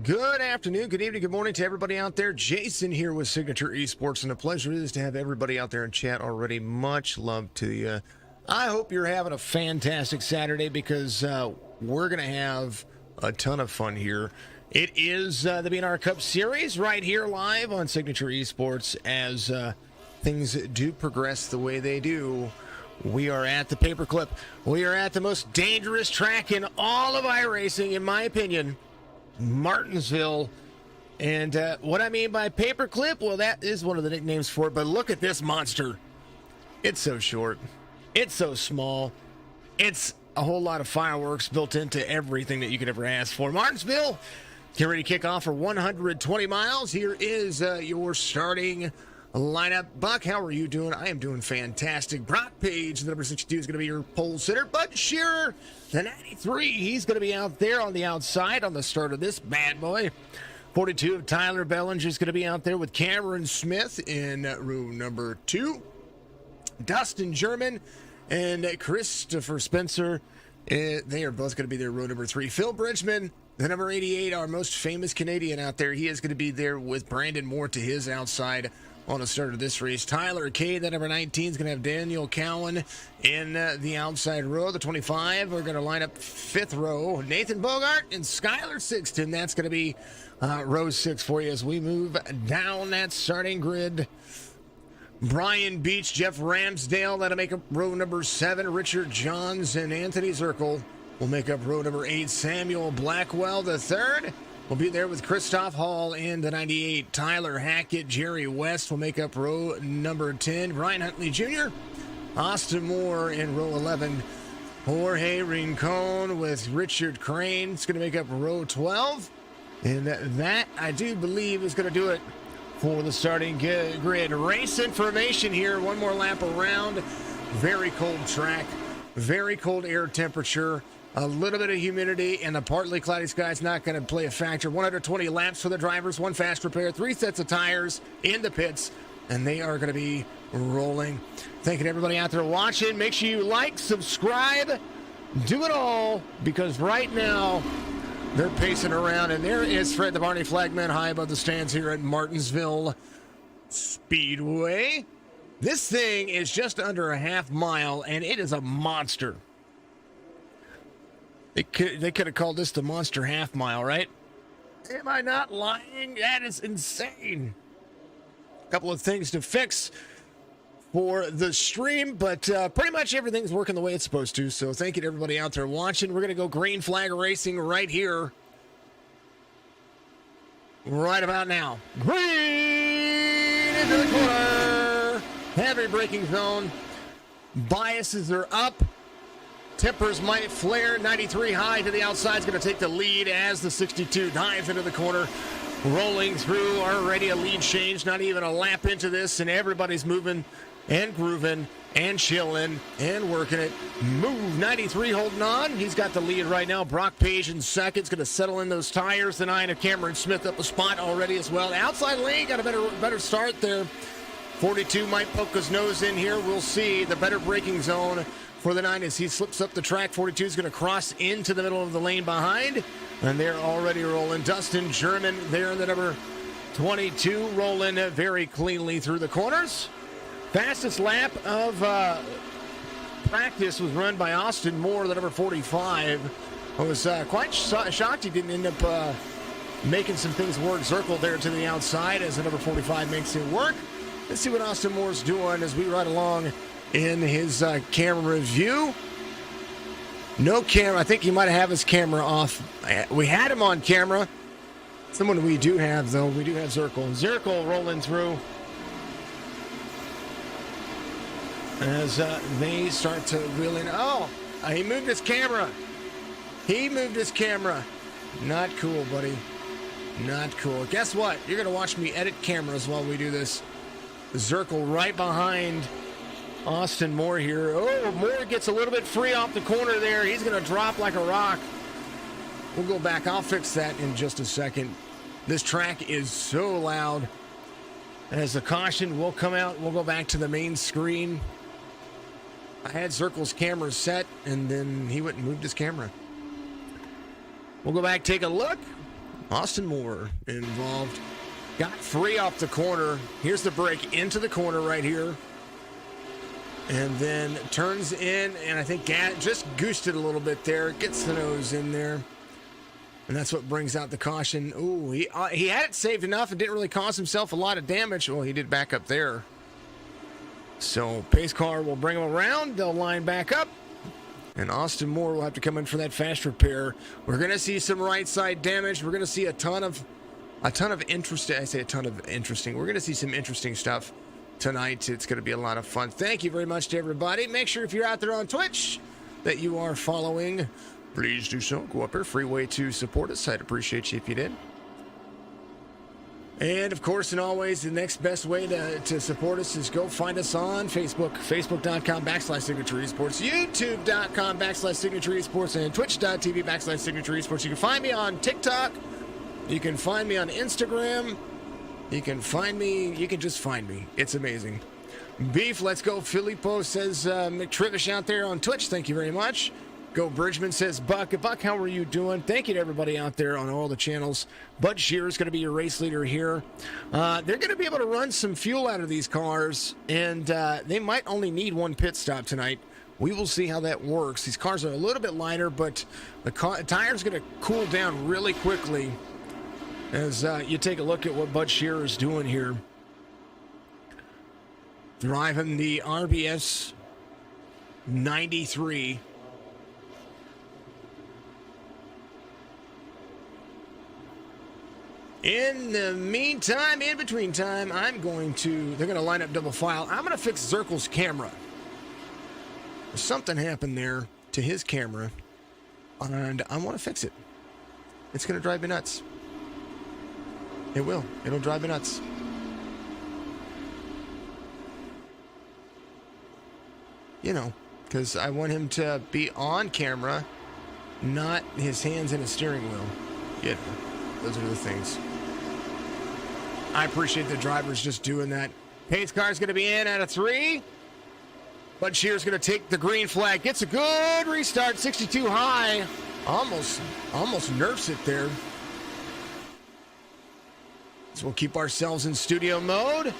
Good afternoon, good evening, good morning to everybody out there. Jason here with Signature Esports, and a pleasure it is to have everybody out there in chat already. Much love to you. I hope you're having a fantastic Saturday because we're going to have a ton of fun here. It is the BNR Cup Series right here live on Signature Esports as things do progress the way they do. We are at the Paperclip. We are at the most dangerous track in all of iRacing, in my opinion. Martinsville. And what I mean by paperclip, well, that is one of the nicknames for it, but look at this monster. It's so short. It's so small. It's a whole lot of fireworks built into everything that you could ever ask for. Martinsville, get ready to kick off for 120 miles. Here is your starting lineup. Buck, how are you doing? I am doing fantastic. Brock Page, the number 62, is going to be your pole sitter. Bud Shearer, the 93, he's going to be out there on the outside on the start of this bad boy. 42 of Tyler Bellinger is going to be out there with Cameron Smith in row number 2. Dustin German and Christopher Spencer, they are both going to be there row number 3. Phil Bridgman, the number 88, our most famous Canadian out there, he is going to be there with Brandon Moore to his outside on the start of this race. Tyler Kay, the number 19, is going to have Daniel Cowan in the outside row. The 25 are going to line up 5th row. Nathan Bogart and Skylar Sixton, that's going to be row 6 for you as we move down that starting grid. Brian Beach, Jeff Ramsdale, that'll make up row number 7. Richard Johns and Anthony Zirkle will make up row number 8. Samuel Blackwell, the 3rd, will be there with Christoph Hall in the 98. Tyler Hackett, Jerry West will make up row number 10. Ryan Huntley Jr., Austin Moore in row 11. Jorge Rincon with Richard Crane is going to make up row 12. And that, I do believe, is going to do it for the starting grid. Race information here. One more lap around. Very cold track. Very cold air temperature. A little bit of humidity, and the partly cloudy sky is not going to play a factor. 120 laps for the drivers, 1 fast repair, 3 sets of tires in the pits, and they are going to be rolling. Thanking everybody out there watching. Make sure you like, subscribe, do it all, because right now they're pacing around, and there is Fred the Barney Flagman high above the stands here at Martinsville Speedway. This thing is just under a half mile, and it is a monster. They could have called this the Monster Half Mile, right? Am I not lying? That is insane. A couple of things to fix for the stream, but pretty much everything's working the way it's supposed to. So thank you to everybody out there watching. We're going to go green flag racing right here. Right about now. Green into the corner. Heavy braking zone. Biases are up. Tempers might flare. 93 high to the outside is going to take the lead as the 62 dives into the corner. Rolling through, already a lead change, not even a lap into this, and everybody's moving and grooving and chilling and working it. Move 93 holding on. He's got the lead right now. Brock Page in second. Is going to settle in those tires. The 9 of Cameron Smith up a spot already as well. Outside lane got a better start there. 42 might poke his nose in here. We'll see. The better braking zone for the 9 as he slips up the track. 42 is going to cross into the middle of the lane behind, and they're already rolling. Dustin German there in the number 22, rolling very cleanly through the corners. Fastest lap of practice was run by Austin Moore, the number 45. I was quite shocked he didn't end up making some things work. Zirkle there to the outside as the number 45 makes it work. Let's see what Austin Moore's doing as we ride along in his camera review. No camera. I think he might have his camera off. We had him on camera. Someone we do have, though. We do have Zirkle. Zirkle rolling through as they start to reel in. Oh, he moved his camera. He moved his camera. Not cool, buddy. Not cool. Guess what? You're going to watch me edit cameras while we do this. Zirkle right behind Austin Moore here. Oh, Moore gets a little bit free off the corner there. He's going to drop like a rock. We'll go back. I'll fix that in just a second. This track is so loud. As the caution will come out, we'll go back to the main screen. I had Zirkle's camera set, and then he went and moved his camera. We'll go back, take a look. Austin Moore involved. Got free off the corner. Here's the break into the corner right here. And then turns in, and I think just goosed it a little bit there. Gets the nose in there. And that's what brings out the caution. Ooh, he had it saved enough and didn't really cause himself a lot of damage. Well, he did back up there. So pace car will bring him around. They'll line back up. And Austin Moore will have to come in for that fast repair. We're going to see some right side damage. We're going to see a ton of interesting. I say a ton of interesting. We're going to see some interesting stuff tonight. It's going to be a lot of fun. Thank you very much to everybody. Make sure if you're out there on Twitch that you are following. Please do so. Go up here. Free way to support us. I'd appreciate you if you did. And, of course, and always, the next best way to support us is go find us on Facebook, facebook.com/Signature Esports, youtube.com/Signature Esports, and twitch.tv/Signature Esports. You can find me on TikTok. You can find me on Instagram. You can just find me. It's amazing. Beef, let's go. Filippo says, McTrivish out there on Twitch. Thank you very much. Go Bridgman says, Buck, how are you doing? Thank you to everybody out there on all the channels. Bud Shearer is going to be your race leader here. They're going to be able to run some fuel out of these cars, and they might only need one pit stop tonight. We will see how that works. These cars are a little bit lighter, but the tire's going to cool down really quickly as you take a look at what Bud Shearer is doing here. Driving the RBS 93. In the meantime, in between time, they're going to line up double file. I'm going to fix Zirkle's camera. Something happened there to his camera, and I want to fix it. It's going to drive me nuts. It will. It'll drive me nuts. You know, because I want him to be on camera, not his hands in a steering wheel. You know, those are the things. I appreciate the drivers just doing that. Pace car's going to be in out of 3. Bud Shearer's going to take the green flag. Gets a good restart. 62 high. Almost nerfs it there. So we'll keep ourselves in studio mode.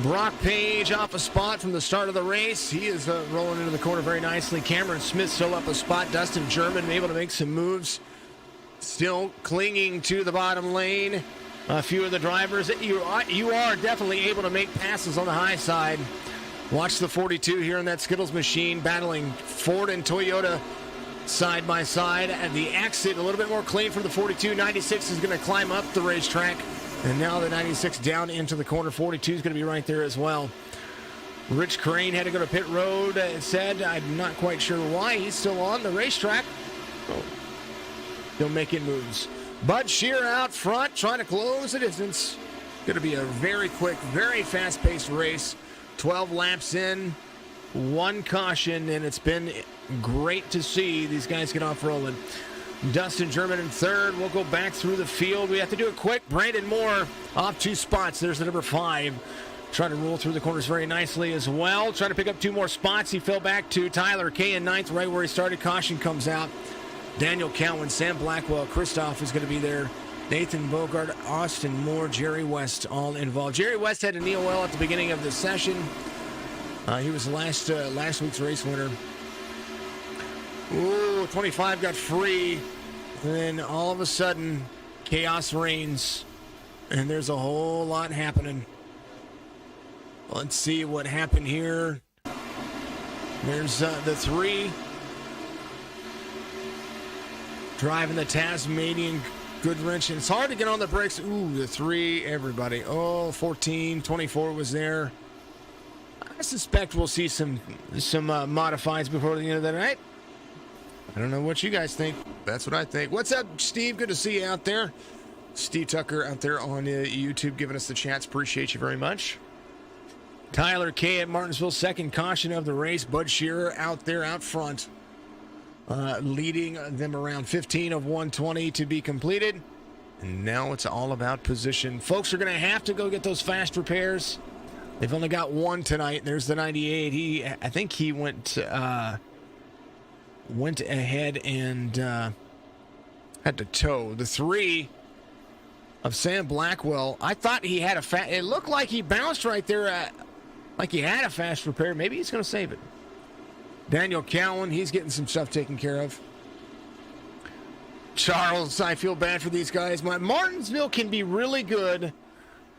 Brock Page off a spot from the start of the race. He is rolling into the corner very nicely. Cameron Smith still up a spot. Dustin German able to make some moves. Still clinging to the bottom lane. A few of the drivers. You are definitely able to make passes on the high side. Watch the 42 here in that Skittles machine battling Ford and Toyota side by side. At the exit, a little bit more clean from the 42. 96 is going to climb up the racetrack. And now the 96 down into the corner. 42 is going to be right there as well. Rich Crane had to go to pit road. Said, I'm not quite sure why. He's still on the racetrack. Oh. Still making moves. Bud Shearer out front, trying to close the distance. Going to be a very quick, very fast-paced race. 12 laps in, 1 caution, and it's been great to see these guys get off rolling. Dustin German in 3rd. We'll go back through the field. We have to do it quick. Brandon Moore off 2 spots. There's the number 5. Trying to roll through the corners very nicely as well. Trying to pick up 2 more spots. He fell back to Tyler Kay in 9th, right where he started. Caution comes out. Daniel Cowan, Sam Blackwell, Christoph is going to be there. Nathan Bogart, Austin Moore, Jerry West all involved. Jerry West had a NEOL at the beginning of the session. He was last week's race winner. Ooh, 25 got free. And then all of a sudden, chaos reigns. And there's a whole lot happening. Let's see what happened here. There's the 3. Driving the Tasmanian Goodwrench. And it's hard to get on the brakes. Ooh, the 3, everybody. Oh, 14, 24 was there. I suspect we'll see some modifieds before the end of the night. I don't know what you guys think. That's what I think. What's up, Steve? Good to see you out there. Steve Tucker out there on YouTube giving us the chats. Appreciate you very much. Tyler Kay at Martinsville, 2nd caution of the race. Bud Shearer out there out front. Leading them around 15 of 120 to be completed. And now it's all about position. Folks are going to have to go get those fast repairs. They've only got 1 tonight. There's the 98. I think he went ahead and had to tow. The 3 of Sam Blackwell. I thought he had it looked like he bounced right there, like he had a fast repair. Maybe he's going to save it. Daniel Cowan, he's getting some stuff taken care of. Charles, I feel bad for these guys. Martinsville can be really good,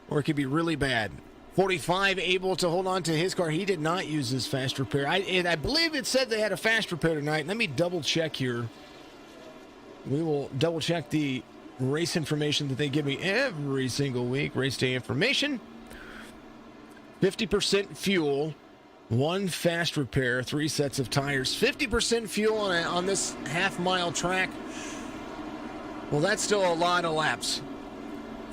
or it can be really bad. 45 able to hold on to his car. He did not use his fast repair. I believe it said they had a fast repair tonight. Let me double check here. We will double check the race information that they give me every single week. Race day information. 50% fuel, 1 fast repair, 3 sets of tires. 50% fuel on this half-mile track. Well, that's still a lot of laps.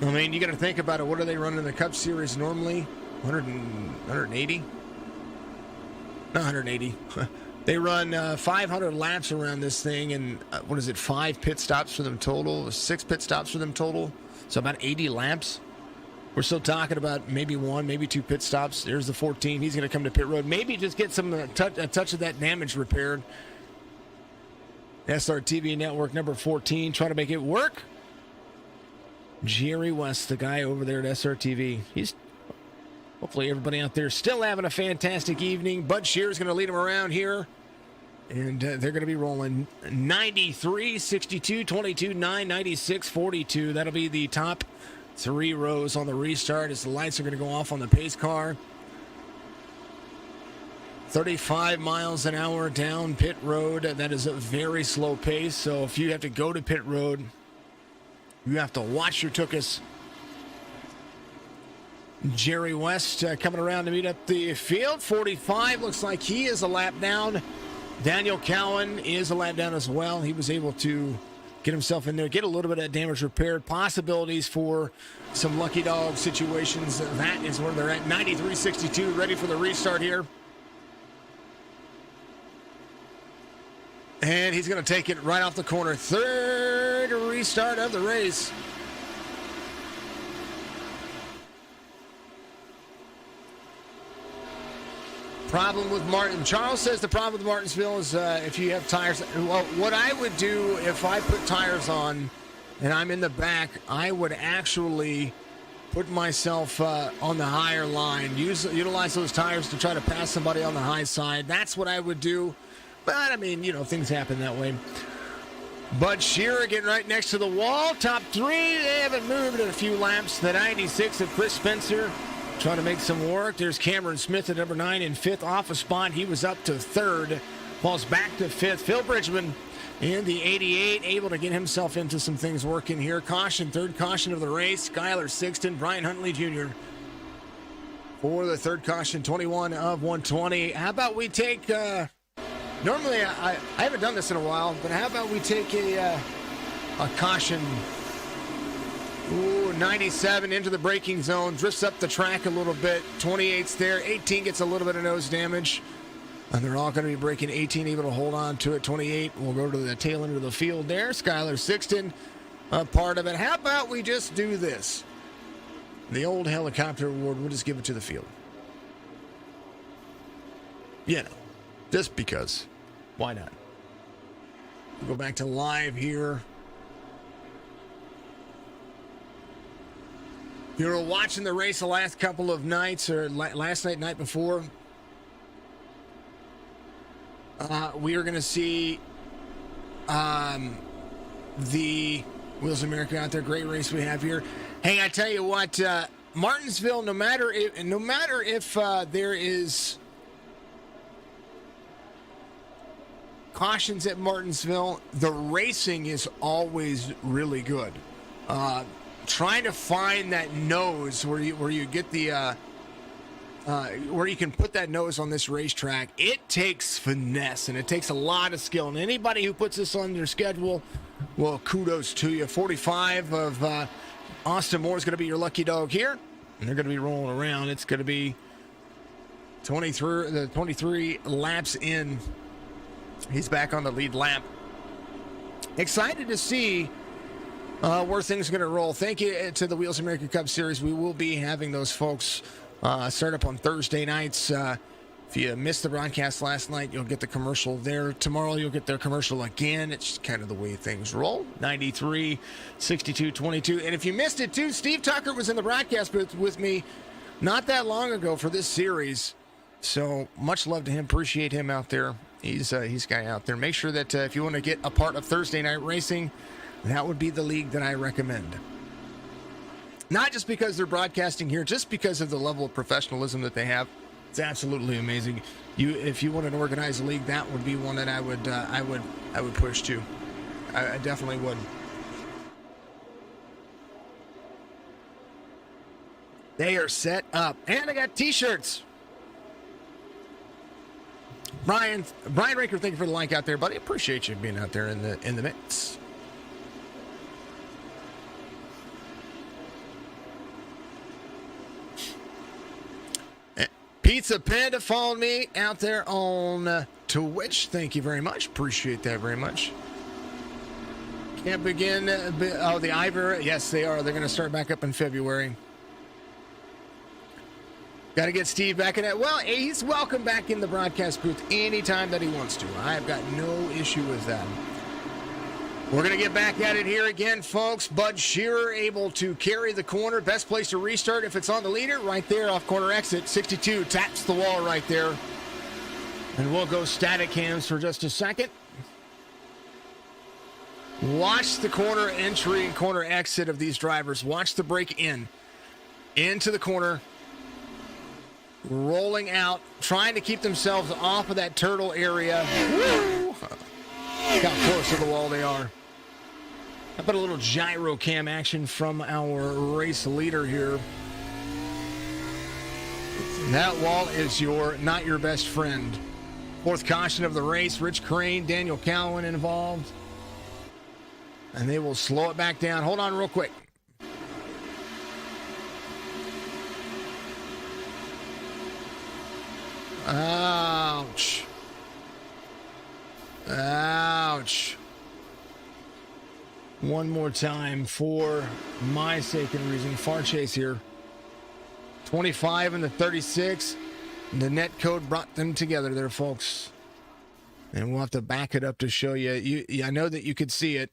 I mean, you got to think about it. What are they running in the Cup Series normally? 180? Not 180. They run 500 laps around this thing, and 5 pit stops for them total? 6 pit stops for them total? So about 80 laps. We're still talking about maybe 1, maybe 2 pit stops. There's the 14. He's going to come to pit road. Maybe just get a touch of that damage repaired. SRTV Network number 14, trying to make it work. Jerry West, the guy over there at SRTV. Hopefully everybody out there still having a fantastic evening. Bud Shear's going to lead them around here. And they're going to be rolling 93, 62, 22, 9, 96, 42. That'll be the top 3 rows on the restart as the lights are going to go off on the pace car. 35 miles an hour down pit road. That is a very slow pace. So if you have to go to pit road, you have to watch your tuchus. Jerry West coming around to meet up the field. 45 looks like he is a lap down. Daniel Cowan is a lap down as well. He was able to get himself in there, get a little bit of damage repaired. Possibilities for some lucky dog situations. That is where they're at. 93.62, ready for the restart here. And he's going to take it right off the corner. 3rd restart of the race. Problem with Martin. Charles says the problem with Martinsville is if you have tires. Well, what I would do if I put tires on and I'm in the back, I would actually put myself on the higher line. Utilize those tires to try to pass somebody on the high side. That's what I would do. But, I mean, things happen that way. Bud Shearer getting right next to the wall. Top 3, they haven't moved in a few laps. The 96 of Chris Spencer trying to make some work. There's Cameron Smith at number 9 and 5th off a spot. He was up to 3rd. Falls back to 5th. Phil Bridgman in the 88, able to get himself into some things working here. Caution, 3rd caution of the race. Skylar Sixton, Brian Huntley Jr. for the 3rd caution, 21 of 120. How about we take... Normally, I haven't done this in a while, but how about we take a caution? Ooh, 97 into the braking zone, drifts up the track a little bit. 28's there. 18 gets a little bit of nose damage. And they're all going to be braking. 18 able to hold on to it. 28 will go to the tail end of the field there. Skylar Sixton, a part of it. How about we just do this? The old helicopter award, we'll just give it to the field. Just because. Why not? We'll go back to live here. If you were watching the race the last couple of nights, or last night before, we are going to see the Wheels of America out there. Great race we have here. Hey, I tell you what, Martinsville, no matter if there is cautions at Martinsville, the racing is always really good. Trying to find that nose where you get the where you can put that nose on this racetrack, it takes finesse and it takes a lot of skill. And anybody who puts this on their schedule, well, kudos to you. 45 of Austin Moore is going to be your lucky dog here, and they're going to be rolling around. It's going to be 23 laps in. He's back on the lead lap. Excited to see where things are going to roll. Thank you to the Wheels America Cup Series. We will be having those folks start up on Thursday nights If you missed the broadcast last night, you'll get the commercial there. Tomorrow, you'll get their commercial again. It's kind of the way things roll. 93, 62, 22. And if you missed it, too, Steve Tucker was in the broadcast booth with me not that long ago for this series. So much love to him. Appreciate him out there. He's a guy out there. Make sure that if you want to get a part of Thursday Night Racing, that would be the league that I recommend. Not just because they're broadcasting here, just because of the level of professionalism that they have. It's absolutely amazing. If you wanted to organize a league, that would be one that I would push to. I definitely would. They are set up, and I got T-shirts. Brian Raker, thank you for the like out there, buddy. Appreciate you being out there in the mix. Pizza Panda following me out there on Twitch. Thank you very much. Appreciate that very much. Can't begin. The iRacing. Yes, they are. They're going to start back up in February. Got to get Steve back in it. Well, he's welcome back in the broadcast booth anytime that he wants to. I've got no issue with that. We're going to get back at it here again, folks. Bud Shearer able to carry the corner. Best place to restart if it's on the leader. Right there off corner exit. 62 taps the wall right there. And we'll go static cams for just a second. Watch the corner entry and corner exit of these drivers. Watch the break into the corner. Rolling out. Trying to keep themselves off of that turtle area. Woo! How close to the wall they are. How about a little gyro cam action from our race leader here? That wall is not your best friend. Fourth caution of the race. Rich Crane, Daniel Cowan involved. And they will slow it back down. Hold on real quick. Ouch. Ouch. One more time for my sake and reason. Far chase here. 25 and the 36. The net code brought them together there, folks. And we'll have to back it up to show you. I know that you could see it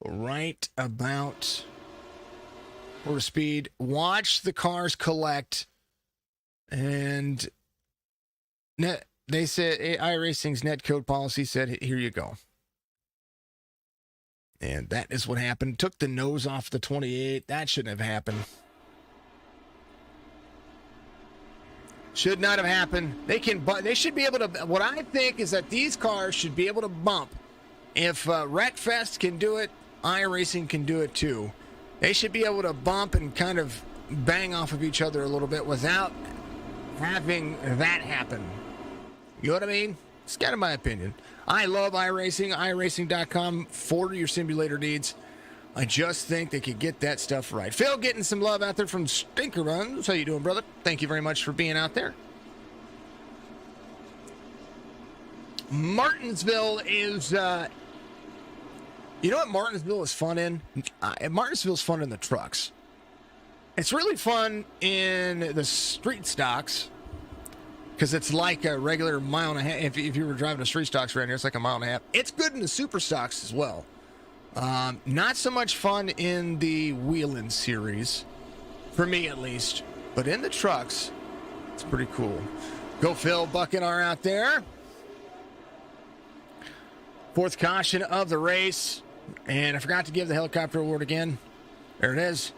right about quarter speed. Watch the cars collect. And they said iRacing's net code policy said, here you go. And that is what happened. Took the nose off the 28. That shouldn't have happened. Should not have happened. They should be able to. What I think is that these cars should be able to bump. If Wreckfest can do it, iRacing can do it too. They should be able to bump and kind of bang off of each other a little bit without having that happen. You know what I mean? It's kind of my opinion. I love iRacing, iRacing.com for your simulator needs. I just think they could get that stuff right. Phil getting some love out there from Stinker Runs. How you doing, brother? Thank you very much for being out there. Martinsville is, you know what Martinsville is fun in? Martinsville's fun in the trucks. It's really fun in the street stocks. Because it's like a regular mile and a half. If you were driving a street stocks around here, it's like a mile and a half. It's good in the super stocks as well. Not so much fun in the Wheelin' series, for me at least. But in the trucks, it's pretty cool. Go Phil, Buck and R out there. Fourth caution of the race. And I forgot to give the helicopter award again. There it is.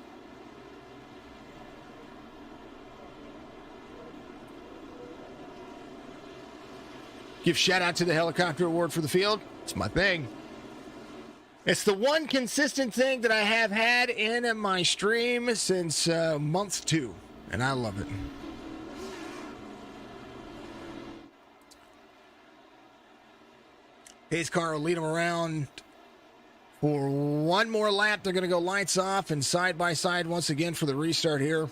Give shout out to the helicopter award for the field. It's my thing. It's the one consistent thing that I have had in my stream since month 2, and I love it. Pace car will lead them around for one more lap. They're going to go lights off and side by side once again for the restart here.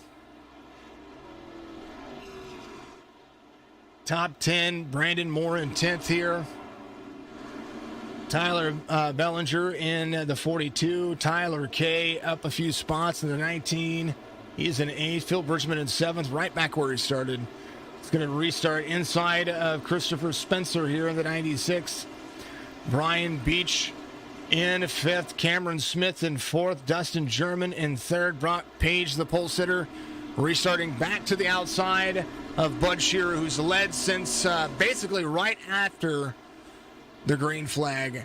Top 10, Brandon Moore in 10th here. Tyler Bellinger in the 42. Tyler K up a few spots in the 19. He's in 8th. Phil Bridgman in 7th, right back where he started. It's going to restart inside of Christopher Spencer here in the 96. Brian Beach in 5th. Cameron Smith in 4th. Dustin German in 3rd. Brock Page, the pole sitter, restarting back to the outside of Bud Shearer, who's led since basically right after the green flag.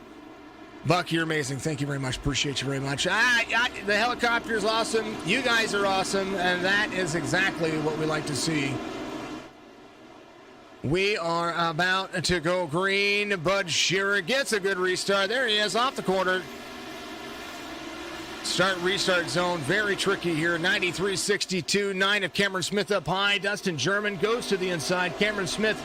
Buck, you're amazing. Thank you very much. Appreciate you very much. The helicopter is awesome. You guys are awesome. And that is exactly what we like to see. We are about to go green. Bud Shearer gets a good restart. There he is off the corner. Restart zone. Very tricky here. 93-62. 9 of Cameron Smith up high. Dustin German goes to the inside. Cameron Smith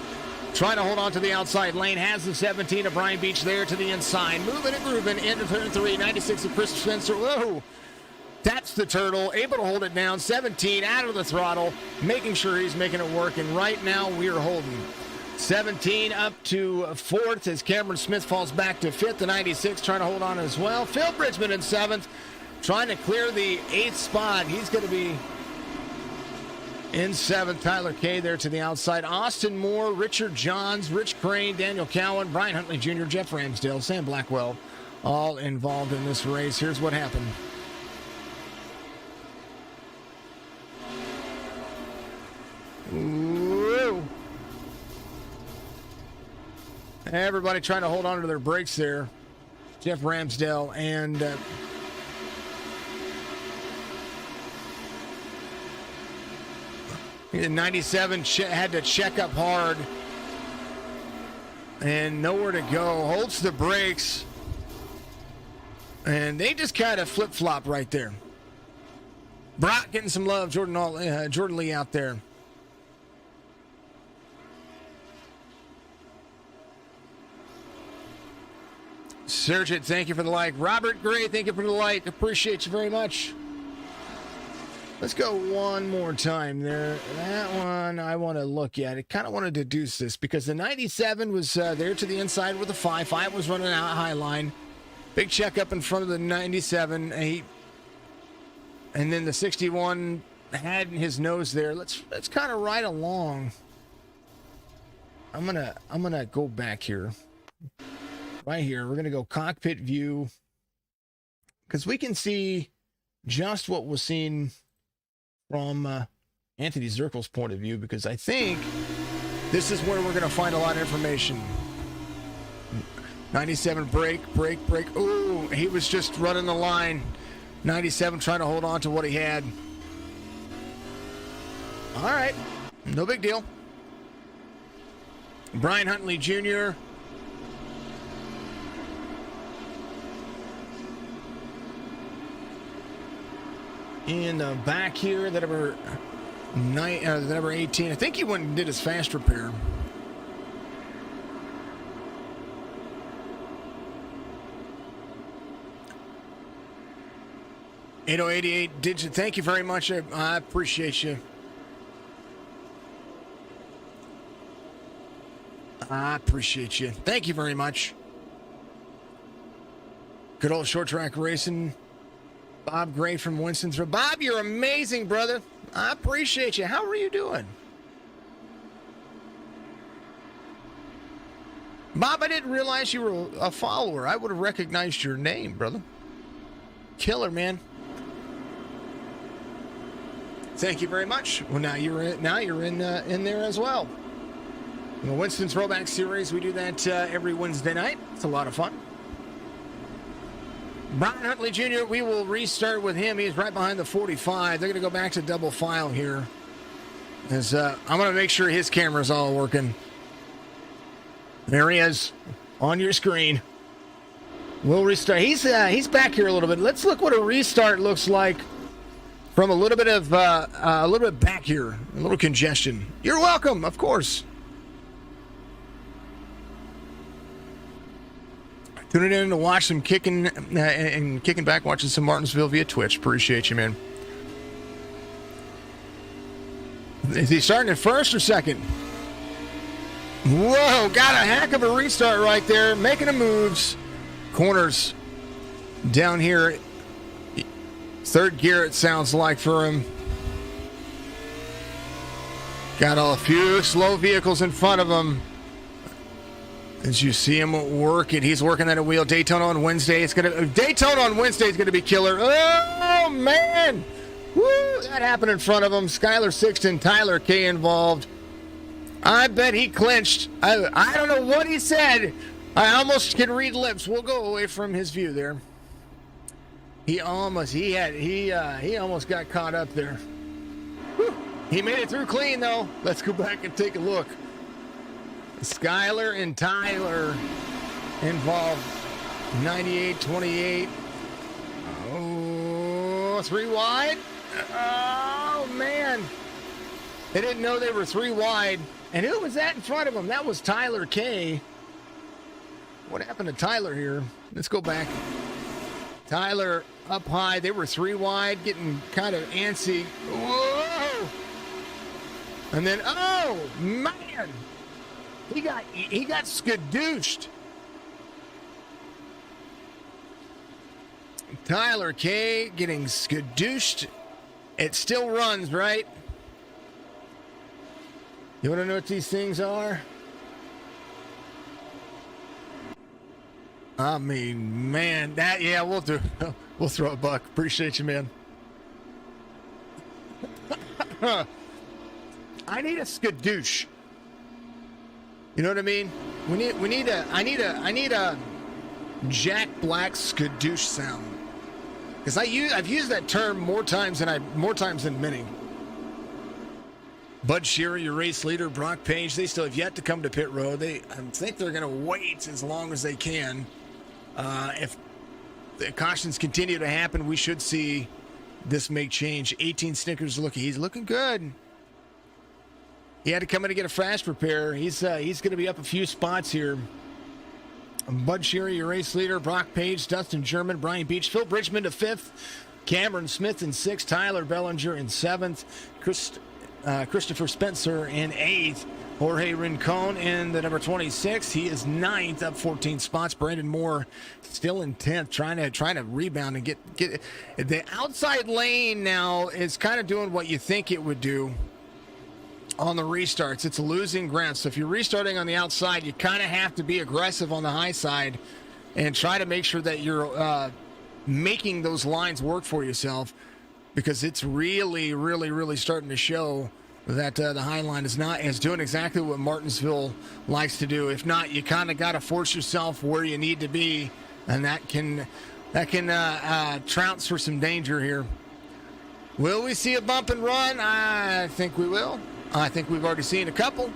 trying to hold on to the outside lane. Has the 17 of Brian Beach there to the inside. Moving and grooving into turn 3. 96 of Chris Spencer. Whoa. That's the turtle. Able to hold it down. 17 out of the throttle. Making sure he's making it work. And right now we are holding. 17 up to 4th as Cameron Smith falls back to 5th. The 96 trying to hold on as well. Phil Bridgman in 7th. Trying to clear the 8th spot. He's going to be in 7th. Tyler Kay there to the outside. Austin Moore, Richard Johns, Rich Crane, Daniel Cowan, Brian Huntley Jr., Jeff Ramsdale, Sam Blackwell, all involved in this race. Here's what happened. Woo. Everybody trying to hold on to their brakes there. Jeff Ramsdale and in 97 had to check up hard and nowhere to go. Holds the brakes and they just kind of flip-flop right there. Brock getting some love. Jordan Lee out there. Sergeant, thank you for the like. Robert Gray, thank you for the like. Appreciate you very much. Let's go one more time there. That one I want to look at. I kind of want to deduce this because the 97 was there to the inside with the 5. 5 was running out high line. Big check up in front of the 97. And then the 61 had his nose there. Let's kind of ride along. I'm gonna go back here. Right here, we're going to go cockpit view because we can see just what was seen from Anthony Zirkel's point of view because I think this is where we're going to find a lot of information. 97 brake. Ooh, he was just running the line. 97 trying to hold on to what he had. All right, no big deal. Brian Huntley Jr., in the back here, the number 18. I think he went and did his fast repair. $8088 Digit. Thank you very much. I appreciate you. I appreciate you. Thank you very much. Good old short track racing. Bob Gray from Winston. Bob, you're amazing, brother. I appreciate you. How are you doing? Bob, I didn't realize you were a follower. I would have recognized your name, brother. Killer, man. Thank you very much. Well, now you're in there as well. The Winston Throwback Series, we do that every Wednesday night. It's a lot of fun. Brian Huntley Jr., we will restart with him. He's right behind the 45. They're going to go back to double file here. As I'm going to make sure his camera's all working. There he is on your screen. We'll restart. He's back here a little bit. Let's look what a restart looks like from a little bit back here, a little congestion. You're welcome, of course. Tuning in to watch some kicking and kicking back, watching some Martinsville via Twitch. Appreciate you, man. Is he starting at first or second? Whoa, got a heck of a restart right there. Making the moves. Corners down here. Third gear, it sounds like, for him. Got a few slow vehicles in front of him. As you see him working, he's working at a wheel. Daytona on Wednesday. Daytona on Wednesday is gonna be killer. Oh man, woo! That happened in front of him. Skylar Sixton, Tyler K involved. I bet he clinched. I don't know what he said. I almost can read lips. We'll go away from his view there. He almost got caught up there. Whew. He made it through clean though. Let's go back and take a look. Skylar and Tyler involved. 98-28. Oh, 3 wide. Oh man. They didn't know they were 3 wide. And who was that in front of him? That was Tyler K. What happened to Tyler here? Let's go back. Tyler up high. They were 3 wide, getting kind of antsy. Whoa! And then, oh man, he got skadooshed. Tyler K getting skadooshed. It still runs, right? You want to know what these things are? I mean, man, we'll throw a buck. Appreciate you, man. I need a skadoosh. You know what I mean? I need a Jack Black skadoosh sound. Because I've used that term more times than many. Bud Shearer, your race leader, Brock Page, they still have yet to come to pit road. I think they're going to wait as long as they can. If the cautions continue to happen, we should see this make change. 18 Snickers he's looking good. He had to come in to get a fast repair. He's going to be up a few spots here. Bud Shearer, your race leader, Brock Page, Dustin German, Brian Beach, Phil Bridgman to 5th, Cameron Smith in 6th, Tyler Bellinger in 7th, Christopher Spencer in 8th, Jorge Rincon in the number 26. He is 9th, up 14 spots. Brandon Moore still in 10th, trying to rebound and get the outside lane. Now is kind of doing what you think it would do on the restarts. It's a losing ground. So if you're restarting on the outside, you kind of have to be aggressive on the high side and try to make sure that you're making those lines work for yourself, because it's really, really, really starting to show that the high line is doing exactly what Martinsville likes to do. If not, you kind of got to force yourself where you need to be, and that can trounce for some danger here. Will we see a bump and run? I think we will. I think we've already seen a couple.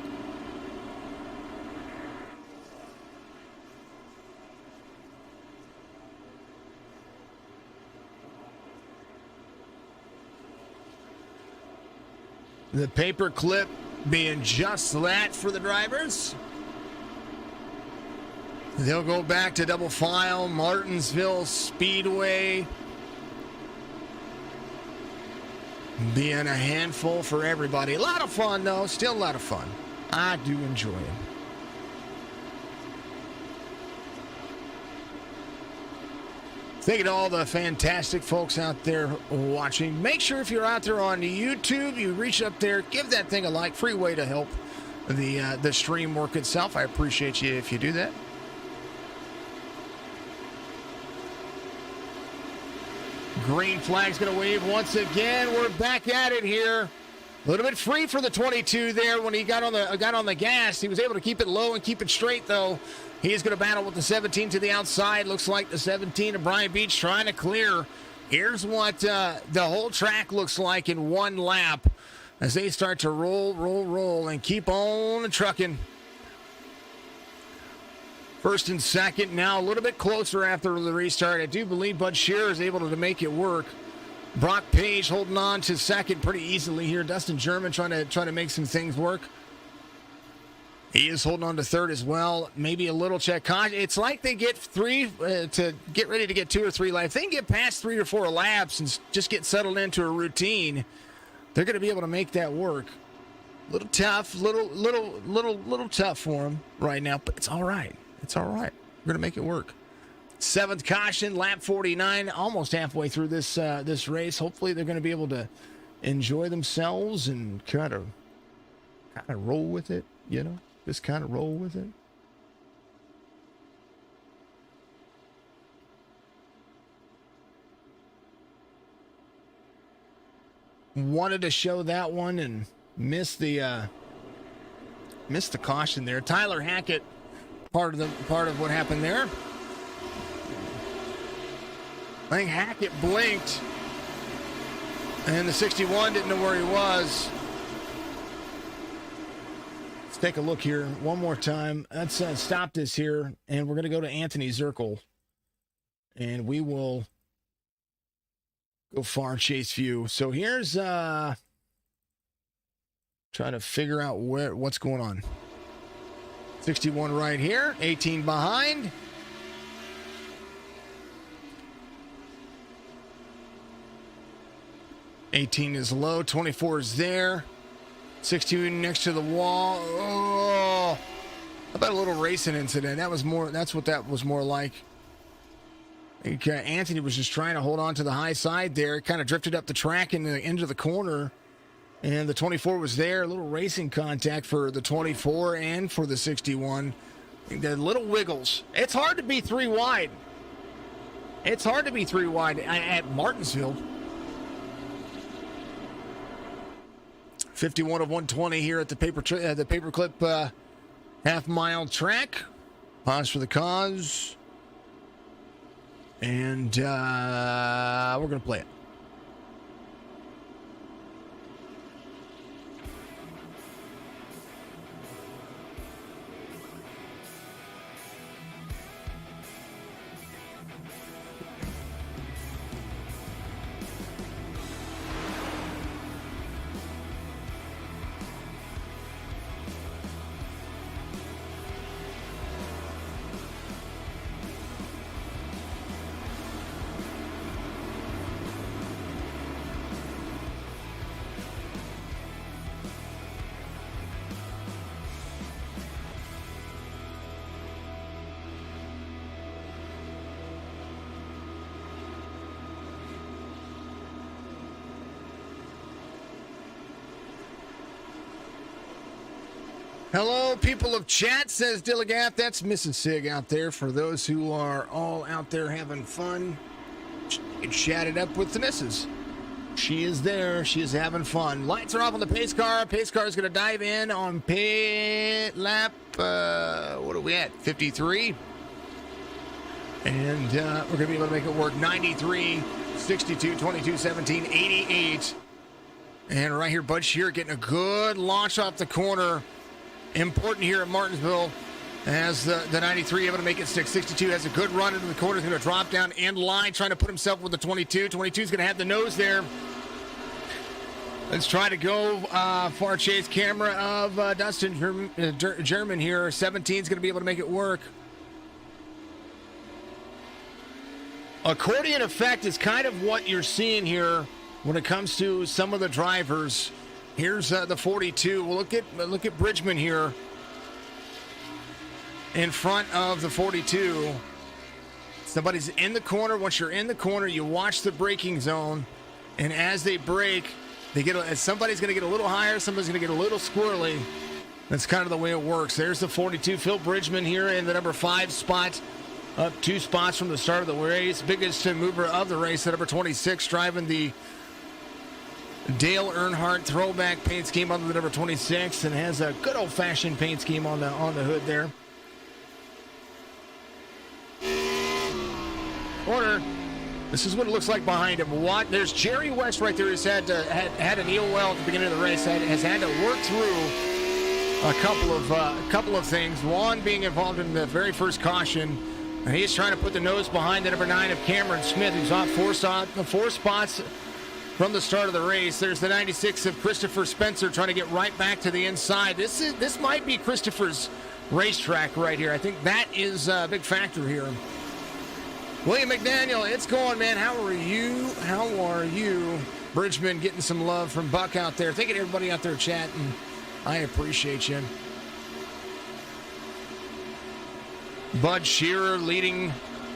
The paper clip being just that for the drivers. They'll go back to double file, Martinsville Speedway. Being a handful for everybody. A lot of fun, though. Still a lot of fun. I do enjoy it. Thank you to all the fantastic folks out there watching. Make sure if you're out there on YouTube, you reach up there, give that thing a like. Free way to help the stream work itself. I appreciate you if you do that. Green flag's going to wave once again. We're back at it here. A little bit free for the 22 there when he got on the gas. He was able to keep it low and keep it straight, though. He is going to battle with the 17 to the outside. Looks like the 17 of Brian Beach trying to clear. Here's what the whole track looks like in one lap as they start to roll, and keep on trucking. First and second now a little bit closer after the restart. I do believe Bud Shearer is able to make it work. Brock Page holding on to second pretty easily here. Dustin German trying to make some things work. He is holding on to third as well. Maybe a little check. It's like they get three to get ready to get 2 or 3 laps. If they can get past 3 or 4 laps and just get settled into a routine, they're going to be able to make that work. Little tough, little tough for them right now, but it's all right. It's all right. We're going to make it work. 7th caution, lap 49, almost halfway through this race. Hopefully they're going to be able to enjoy themselves and kind of kind of roll with it, just kind of roll with it. Wanted to show that one and missed the caution there. Tyler Hackett, part of what happened there. I think Hackett blinked, and the 61 didn't know where he was. Let's take a look here one more time. Let's stop this here, and we're going to go to Anthony Zirkle, and we will go far chase view. So here's trying to figure out what's going on. 61 right here, 18 behind. '18 is low, 24 is there. 16 next to the wall. Oh, how about a little racing incident? That's what that was more like. I think Anthony was just trying to hold on to the high side there. Kind of drifted up the track into the corner. And the 24 was there. A little racing contact for the 24 and for the 61. The little wiggles. It's hard to be three wide. It's hard to be three wide at Martinsville. 51 of 120 here at the paperclip half-mile track. Pause for the cause. And we're going to play it. Hello, people of chat, says Dilligath. That's Mrs. Sig out there for those who are all out there having fun. Get chatted up with the missus. She is there. She is having fun. Lights are off on the pace car. Pace car is going to dive in on pit lap, what are we at, 53? And we're going to be able to make it work. 93, 62, 22, 17, 88. And right here, Bud Shear getting a good launch off the corner. Important here at Martinsville as the 93 able to make it stick. 62 has a good run into the corner. He's going to drop down end line, trying to put himself with the 22. 22 is going to have the nose there. Let's try to go far chase camera of Dustin German here. 17 is going to be able to make it work. Accordion effect is kind of what you're seeing here when it comes to some of the drivers. Here's the 42. We'll look at Bridgman here in front of the 42. Somebody's in the corner. Once you're in the corner, you watch the braking zone, and as they brake, somebody's going to get a little higher, somebody's going to get a little squirrely. That's kind of the way it works. There's the 42, Phil Bridgman here in the number 5 spot, up 2 spots from the start of the race. Biggest mover of the race, the number 26, driving the Dale Earnhardt throwback paint scheme on the number 26, and has a good old-fashioned paint scheme on the hood there. Corner. This is what it looks like behind him. There's Jerry West right there who's had an EOL at the beginning of the race. Has had to work through a couple of things. One being involved in the very first caution, and he's trying to put the nose behind the number 9 of Cameron Smith, who's off 4 spots from the start of the race. There's the 96 of Christopher Spencer trying to get right back to the inside. This might be Christopher's racetrack right here. I think that is a big factor here. William McDaniel, it's going, man. How are you? Bridgman getting some love from Buck out there. Thank you to everybody out there chatting. I appreciate you. Bud Shearer leading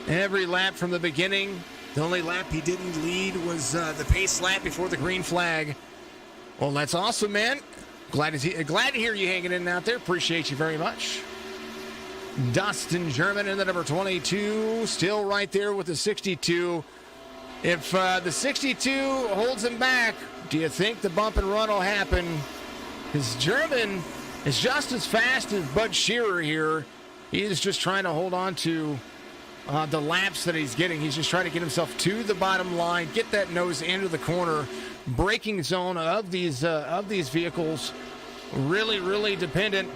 every lap from the beginning. The only lap he didn't lead was the pace lap before the green flag. Well, that's awesome, man. Glad to hear you hanging in out there. Appreciate you very much. Dustin German in the number 22, still right there with the 62. If the 62 holds him back, do you think the bump and run will happen? Because German is just as fast as Bud Shearer here. He is just trying to hold on to the laps that he's getting. He's just trying to get himself to the bottom line, get that nose into the corner. Braking zone of these vehicles really, really dependent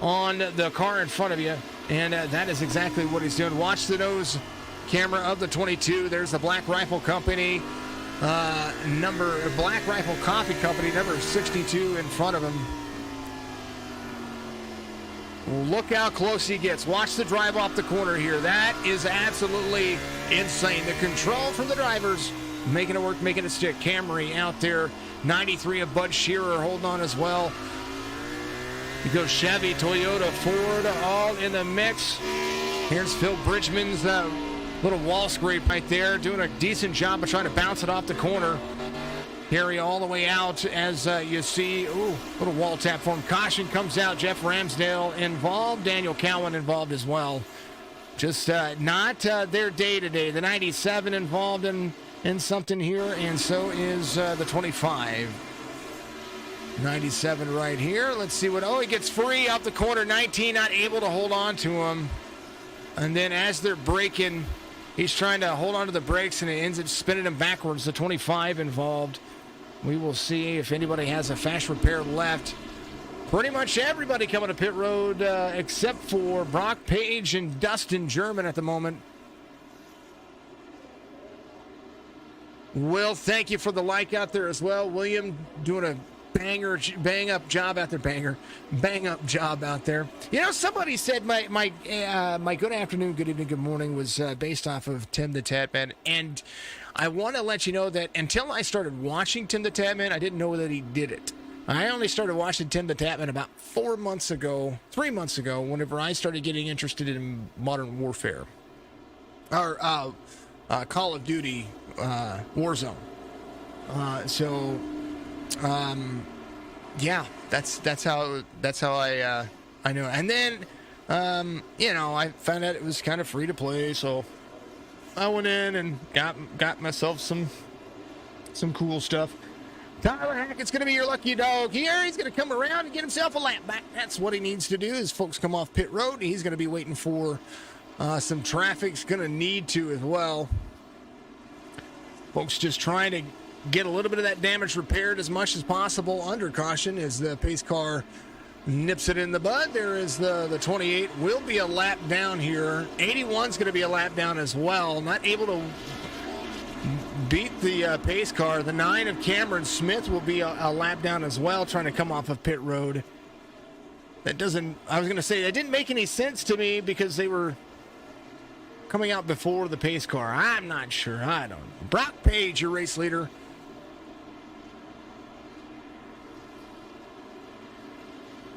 on the car in front of you, and that is exactly what he's doing. Watch the nose camera of the 22. There's the Black Rifle Company Black Rifle Coffee Company number 62 in front of him. Look how close he gets. Watch the drive off the corner here. That is absolutely insane. The control from the drivers, making it work, making it stick. Camry out there. 93 of Bud Shearer holding on as well. You go Chevy, Toyota, Ford, all in the mix. Here's Phil Bridgman's little wall scrape right there, doing a decent job of trying to bounce it off the corner. Carry all the way out as you see, little wall tap for him. Caution comes out. Jeff Ramsdale involved. Daniel Cowan involved as well. Just not their day today. The 97 involved in something here, and so is the 25. 97 right here. Let's see what, he gets free off the corner. 19 not able to hold on to him. And then as they're braking, he's trying to hold on to the brakes, and it ends up spinning him backwards. The 25 involved. We will see if anybody has a fast repair left. Pretty much everybody coming to pit road except for Brock Page and Dustin German at the moment. Will, thank you for the like out there as well. William doing a bang up job out there. You know, somebody said my good afternoon, good evening, good morning was based off of Tim the Tatman, and I want to let you know that until I started watching Tim the Tatman, I didn't know that he did it. I only started watching Tim the Tatman about 3 months ago, whenever I started getting interested in Modern Warfare, or Call of Duty Warzone. Yeah, that's how I know. And then I found out it was kind of free to play, so I went in and got myself some cool stuff. Tyler Hackett's going to be your lucky dog here. He's going to come around and get himself a lap back. That's what he needs to do as folks come off pit road. He's going to be waiting for some traffic's going to need to as well. Folks just trying to get a little bit of that damage repaired as much as possible under caution as the pace car nips it in the bud. There is the 28. Will be a lap down here. 81's going to be a lap down as well. Not able to beat the pace car. The 9 of Cameron Smith will be a lap down as well, trying to come off of pit road. I was going to say, that didn't make any sense to me because they were coming out before the pace car. I'm not sure. I don't know. Brock Page, your race leader.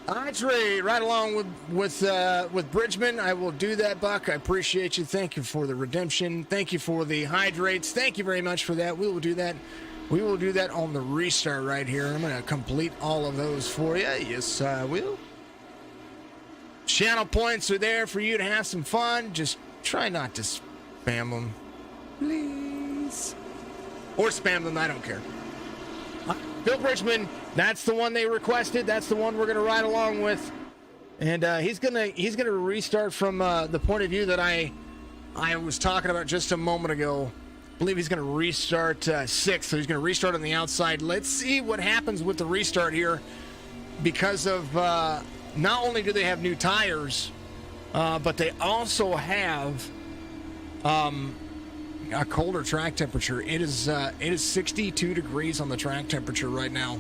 Andre, right along with Bridgman. I will do that, Buck. I appreciate you. Thank you for the redemption. Thank you for the hydrates. Thank you very much for that. We will do that. We will do that on the restart right here. I'm going to complete all of those for you. Yes, I will. Channel points are there for you to have some fun. Just try not to spam them, please. Or spam them, I don't care. Bill Bridgman, that's the one they requested. That's the one we're going to ride along with. And he's gonna restart from the point of view that I was talking about just a moment ago. I believe he's going to restart 6th, so he's going to restart on the outside. Let's see what happens with the restart here because of not only do they have new tires, but they also have a colder track temperature. It is 62 degrees on the track temperature right now,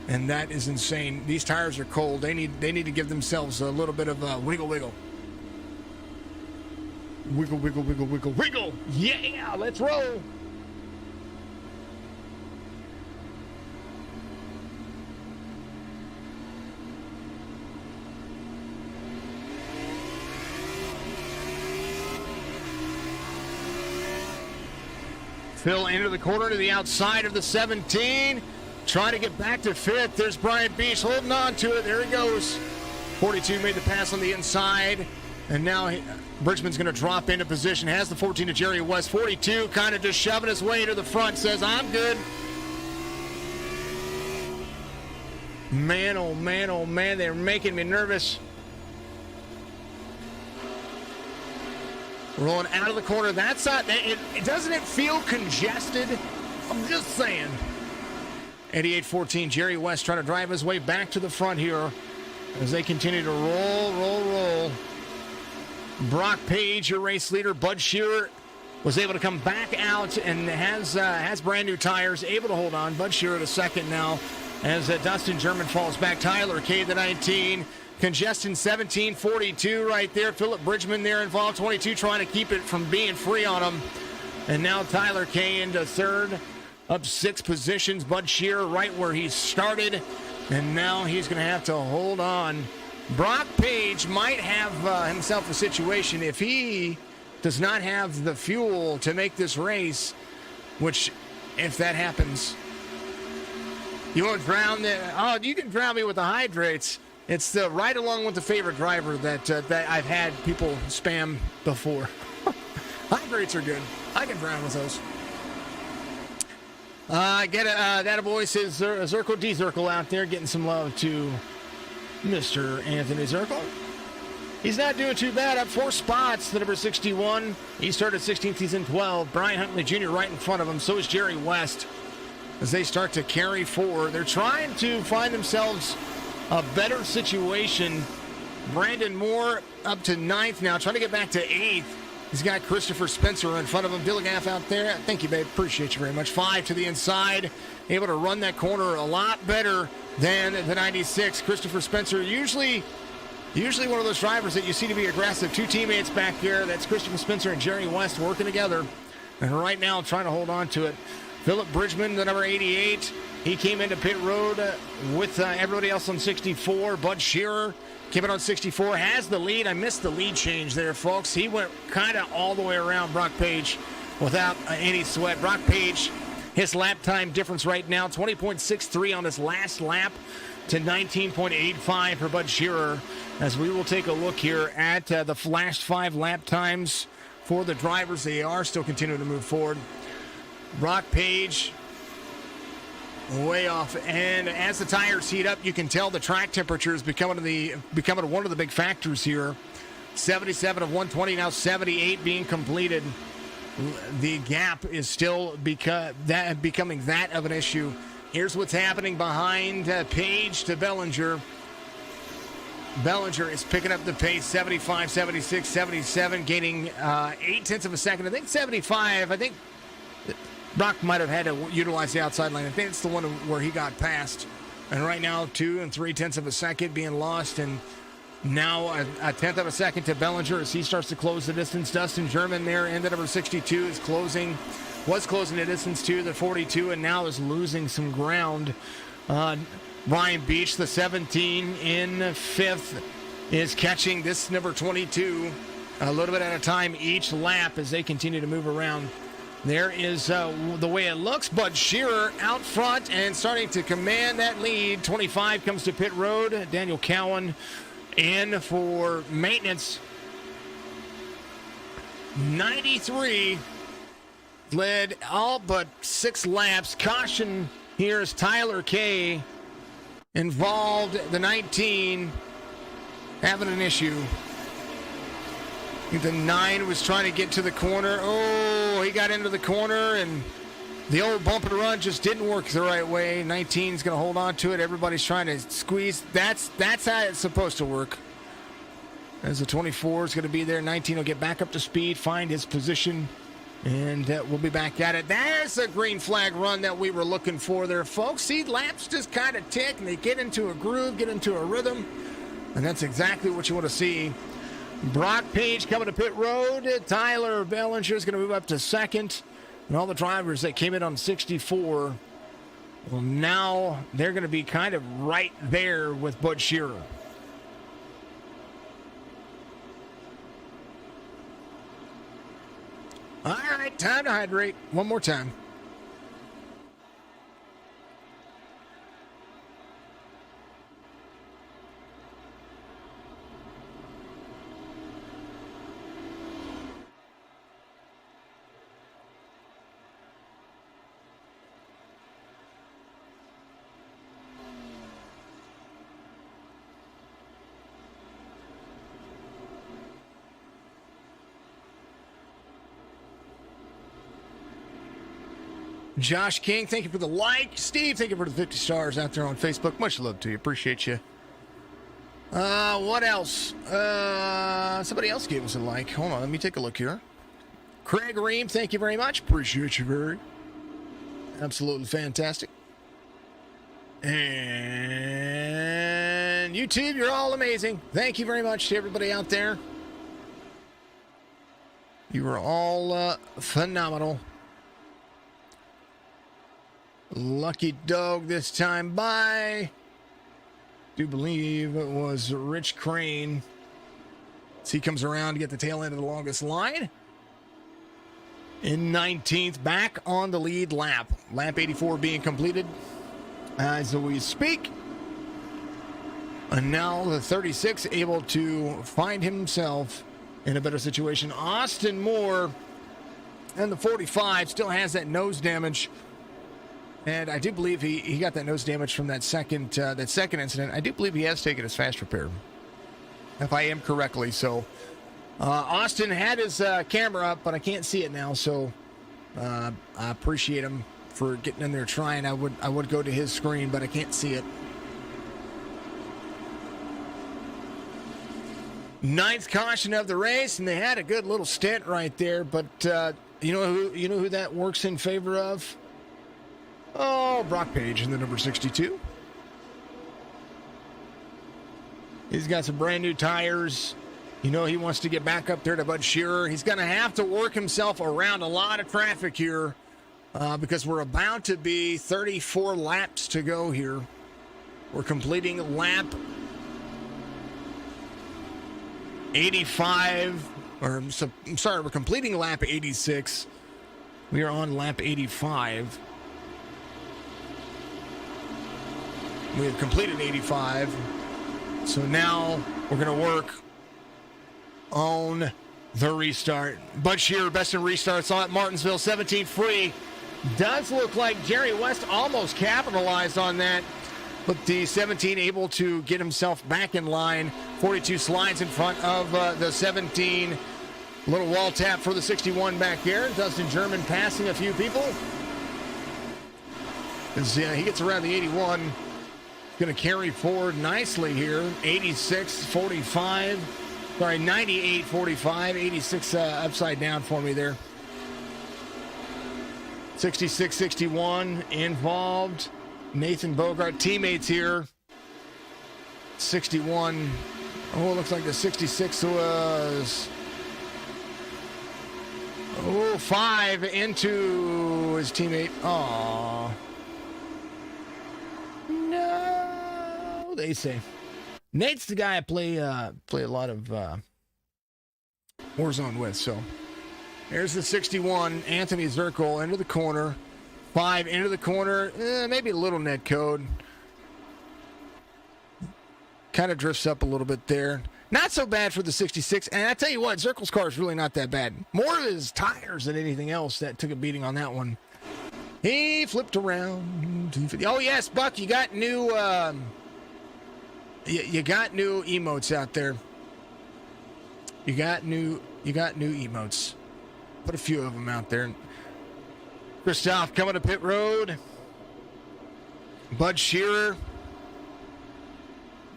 and that is insane. These tires are cold. They need to give themselves a little bit of a wiggle. Yeah, let's roll. Phil into the corner to the outside of the 17. trying to get back to 5th. There's Brian Beach holding on to it. There he goes. 42 made the pass on the inside. And now Bridgman's going to drop into position. Has the 14 to Jerry West. 42 kind of just shoving his way to the front. Says, I'm good. Man, oh man, oh man. They're making me nervous. Rolling out of the corner. That's not, doesn't it feel congested? I'm just saying. 88-14, Jerry West trying to drive his way back to the front here as they continue to roll. Brock Page, your race leader. Bud Shearer was able to come back out and has brand new tires, able to hold on. Bud Shearer to second now as Dustin German falls back. Tyler K, the 19. Congestion 17-42 right there. Philip Bridgman there involved. 22 trying to keep it from being free on him. And now Tyler K into third. Up 6 positions. Bud Shearer right where he started. And now he's going to have to hold on. Brock Page might have himself a situation if he does not have the fuel to make this race, which, if that happens, you won't drown. You can drown me with the hydrates. It's the right along with the favorite driver that I've had people spam before. Hydrates are good. I can drown with those. That boy says Zirkle D Zirkle out there getting some love to Mr. Anthony Zirkle. He's not doing too bad. Up 4 spots. The number 61. He started 16th. He's in 12. Brian Huntley Jr. right in front of him. So is Jerry West as they start to carry forward. They're trying to find themselves a better situation. Brandon Moore up to 9th now, trying to get back to 8th. He's got Christopher Spencer in front of him. Dilligaff out there. Thank you, babe. Appreciate you very much. 5 to the inside. Able to run that corner a lot better than the 96. Christopher Spencer, usually one of those drivers that you see to be aggressive. 2 teammates back here. That's Christopher Spencer and Jerry West working together. And right now trying to hold on to it. Philip Bridgman, the number 88. He came into pit road with everybody else on 64. Bud Shearer came in on 64, has the lead. I missed the lead change there, folks. He went kind of all the way around Brock Page without any sweat. Brock Page, his lap time difference right now, 20.63 on his last lap to 19.85 for Bud Shearer. As we will take a look here at the last 5 lap times for the drivers. They are still continuing to move forward. Brock Page way off, and as the tires heat up, you can tell the track temperature is becoming one of the big factors here. 77 of 120, now 78 being completed. The gap is still becoming that of an issue. Here's what's happening behind Page to Bellinger. Bellinger is picking up the pace, 75, 76, 77, gaining 0.8 of a second. I think 75, Brock might have had to utilize the outside line. I think it's the one where he got passed. And right now, 2 3/10 of a second being lost. And now a 10th of a second to Bellinger as he starts to close the distance. Dustin German there, end at number 62, was closing the distance to the 42, and now is losing some ground. Ryan Beach, the 17, in 5th, is catching this number 22 a little bit at a time each lap as they continue to move around. There is the way it looks. Bud Shearer out front and starting to command that lead. 25 comes to pit road. Daniel Cowan in for maintenance. 93 led all but 6 laps. Caution here is Tyler K. involved. The 19 having an issue. I think the 9 was trying to get to the corner. Oh, he got into the corner, and the old bump and run just didn't work the right way. 19's going to hold on to it. Everybody's trying to squeeze. That's how it's supposed to work. As the 24 is going to be there. 19 will get back up to speed, find his position, and we'll be back at it. There's a green flag run that we were looking for there, folks. See, laps just kind of tick, and they get into a groove, get into a rhythm, and that's exactly what you want to see. Brock Page coming to pit road. Tyler Bellinger is going to move up to 2nd. And all the drivers that came in on 64, well, now they're going to be kind of right there with Bud Shearer. All right, time to hydrate. One more time. Josh King, thank you for the like. Steve, thank you for the 50 stars out there on Facebook. Much love to you. Appreciate you. What else? Somebody else gave us a like. Hold on, let me take a look here. Craig Ream, thank you very much. Appreciate you very. Absolutely fantastic. And YouTube, you're all amazing. Thank you very much to everybody out there. You are all phenomenal. Lucky dog this time by, do believe it was Rich Crane. So he comes around to get the tail end of the longest line. In 19th, back on the lead lap. Lap 84 being completed as we speak. And now the 36 able to find himself in a better situation. Austin Moore and the 45 still has that nose damage. And I do believe he got that nose damage from that second incident. I do believe he has taken his fast repair, if I am correctly. So Austin had his camera up, but I can't see it now. So I appreciate him for getting in there trying. I would go to his screen, but I can't see it. Ninth caution of the race, and they had a good little stint right there. But you know who that works in favor of? Oh, Brock Page in the number 62. He's got some brand new tires. You know he wants to get back up there to Bud Shearer. He's going to have to work himself around a lot of traffic here because we're about to be 34 laps to go here. We're completing lap 85. I'm sorry, we're completing lap 86. We are on lap 85. We have completed 85. So now we're going to work on the restart. Bud Shearer, best in restarts on Martinsville, 17 free. Does look like Jerry West almost capitalized on that. But the 17 able to get himself back in line. 42 slides in front of the 17. Little wall tap for the 61 back here. Dustin German passing a few people. As he gets around the 81. Going to carry forward nicely here. 86-45. Sorry, 98-45. 86 upside down for me there. 66-61 involved. Nathan Bogart, teammates here. 61. Oh, it looks like the 66 was... 5 into his teammate. Aww. No, they say. Nate's the guy I play a lot of Warzone with. So there's the 61. Anthony Zirkle into the corner. 5 into the corner. Maybe a little net code. Kind of drifts up a little bit there. Not so bad for the 66. And I tell you what, Zirkle's car is really not that bad. More of his tires than anything else that took a beating on that one. He flipped around. Oh yes, Buck, you got new you got new emotes out there. You got new emotes. Put a few of them out there. Christoph coming to pit road. Bud Shearer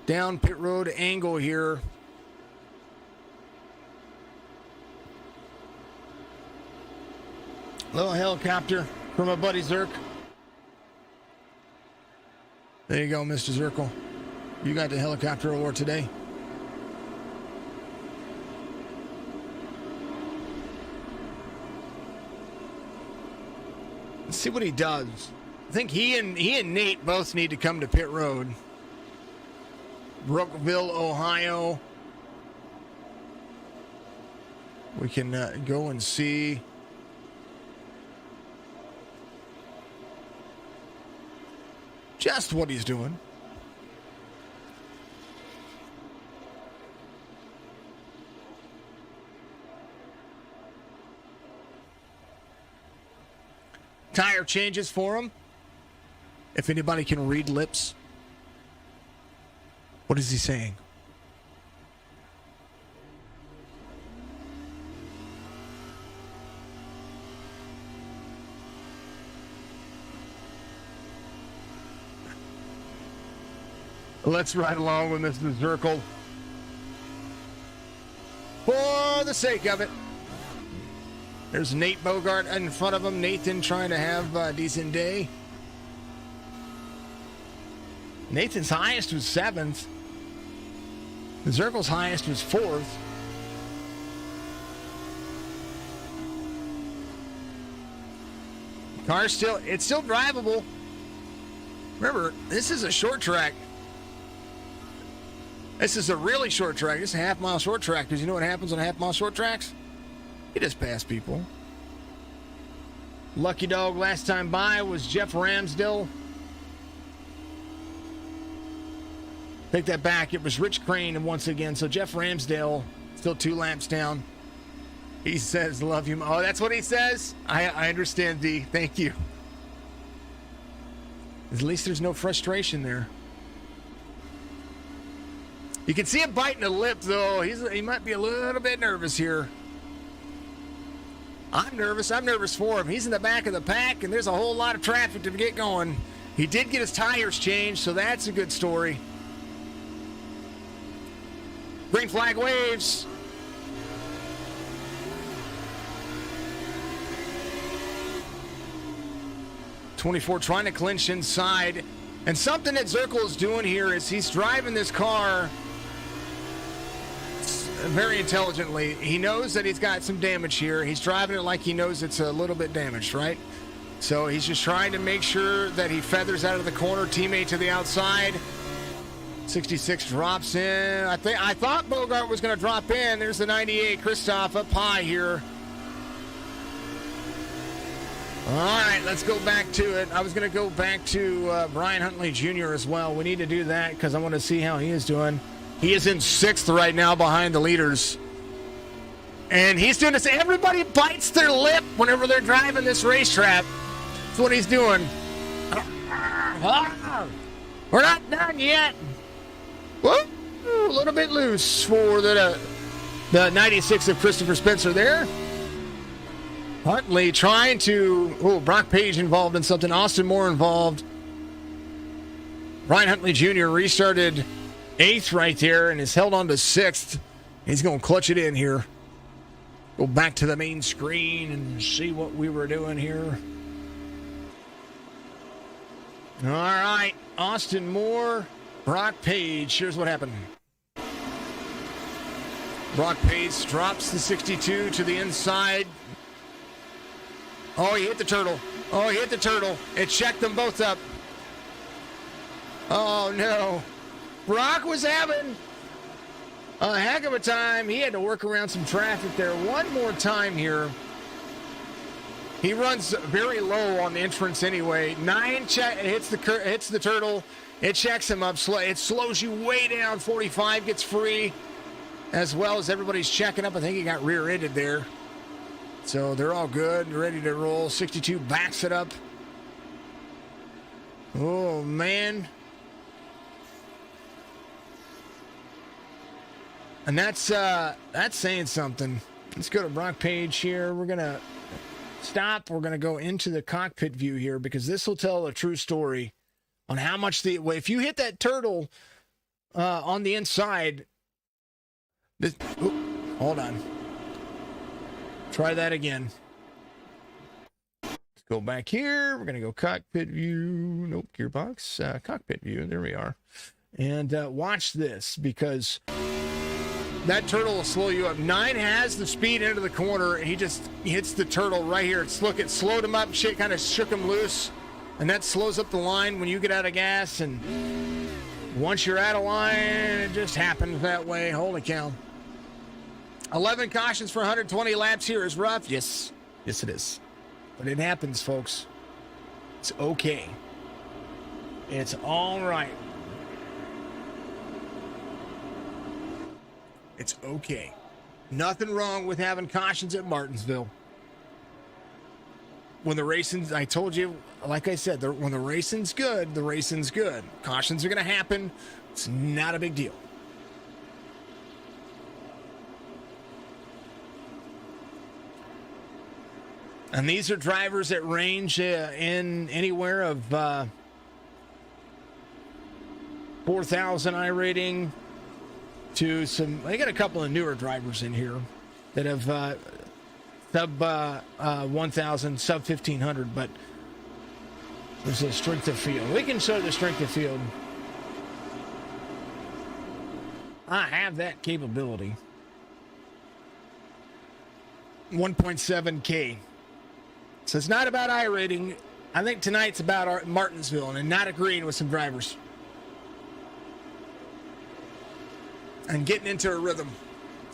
down pit road angle here. Little helicopter from my buddy Zirk. There you go, Mr. Zirkle. You got the helicopter award today. Let's see what he does. I think he and Nate both need to come to pit road. Brookville, Ohio. We can go and see. Just what he's doing. Tire changes for him. If anybody can read lips. What is he saying? Let's ride along with Mr. Zirkle. For the sake of it. There's Nate Bogart in front of him. Nathan trying to have a decent day. Nathan's highest was 7th. Zirkle's highest was 4th. Car's still drivable. Remember, this is a short track. This is a really short track. This is a half-mile short track, because you know what happens on half-mile short tracks? You just pass people. Lucky dog last time by was Jeff Ramsdell. Take that back. It was Rich Crane once again. So Jeff Ramsdale still 2 laps down. He says, love you. Oh, that's what he says? I understand, D. Thank you. At least there's no frustration there. You can see him biting the lip, though. He might be a little bit nervous here. I'm nervous. I'm nervous for him. He's in the back of the pack, and there's a whole lot of traffic to get going. He did get his tires changed, so that's a good story. Green flag waves. '24 trying to clinch inside. And something that Zirkle is doing here is he's driving this car very intelligently. He knows that he's got some damage here. He's driving it like he knows it's a little bit damaged, right? So he's just trying to make sure that he feathers out of the corner. Teammate to the outside. 66 drops in. I thought Bogart was going to drop in. There's the 98. Christoph up high here. All right, let's go back to it. I was going to go back to Brian Huntley Jr. as well. We need to do that because I want to see how he is doing. He is in 6th right now behind the leaders. And he's doing this. Everybody bites their lip whenever they're driving this racetrack. That's what he's doing. We're not done yet. Whoa, a little bit loose for the 96 of Christopher Spencer there. Huntley trying to... Brock Page involved in something. Austin Moore involved. Brian Huntley Jr. restarted 8th right there and is held on to 6th. He's going to clutch it in here. Go back to the main screen and see what we were doing here. All right. Austin Moore, Brock Page. Here's what happened. Brock Page drops the 62 to the inside. Oh, he hit the turtle. Oh, he hit the turtle. It checked them both up. Oh, no. Brock was having a heck of a time. He had to work around some traffic there. One more time here. He runs very low on the entrance anyway. 9 hits the turtle. It checks him up. It slows you way down. 45 gets free. As well as everybody's checking up. I think he got rear-ended there. So they're all good, ready to roll. 62 backs it up. Oh, man. And that's saying something. Let's go to Brock Page here. We're going to stop. We're going to go into the cockpit view here because this will tell a true story on how much if you hit that turtle on the inside. Hold on. Try that again. Let's go back here. We're going to go cockpit view. Nope, gearbox. Cockpit view. There we are. And watch this because that turtle will slow you up. 9 has the speed into the corner. He just hits the turtle right here. It slowed him up. Shit kind of shook him loose. And that slows up the line when you get out of gas. And once you're out of line, it just happens that way. Holy cow. 11 cautions for 120 laps here is rough. Yes. Yes, it is. But it happens, folks. It's okay. It's all right. It's okay. Nothing wrong with having cautions at Martinsville. When the racing's, I told you, like I said, when the racing's good, the racing's good. Cautions are going to happen. It's not a big deal. And these are drivers that range in anywhere of 4,000 iRating to some. I got a couple of newer drivers in here that have sub 1,000, sub 1,500, but there's a strength of field. We can show the strength of field. I have that capability. 1.7K. So it's not about iRating. I think tonight's about our Martinsville and not agreeing with some drivers. And getting into a rhythm.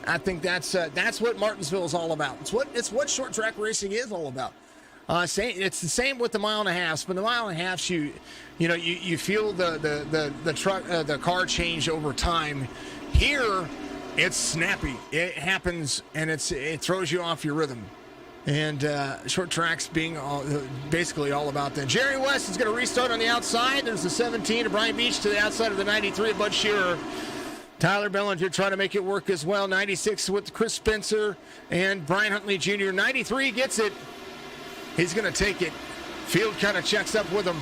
I think that's what Martinsville is all about. It's what short track racing is all about. It's the same with the mile and a half, but the mile and a half, you feel the car change over time. Here, it's snappy. It happens, and it throws you off your rhythm. And short tracks being basically all about that. Jerry West is going to restart on the outside. There's the 17 of Brian Beach to the outside of the 93 of Bud Shearer. Tyler Bellinger trying to make it work as well. 96 with Chris Spencer and Brian Huntley Jr. 93 gets it. He's going to take it. Field kind of checks up with him.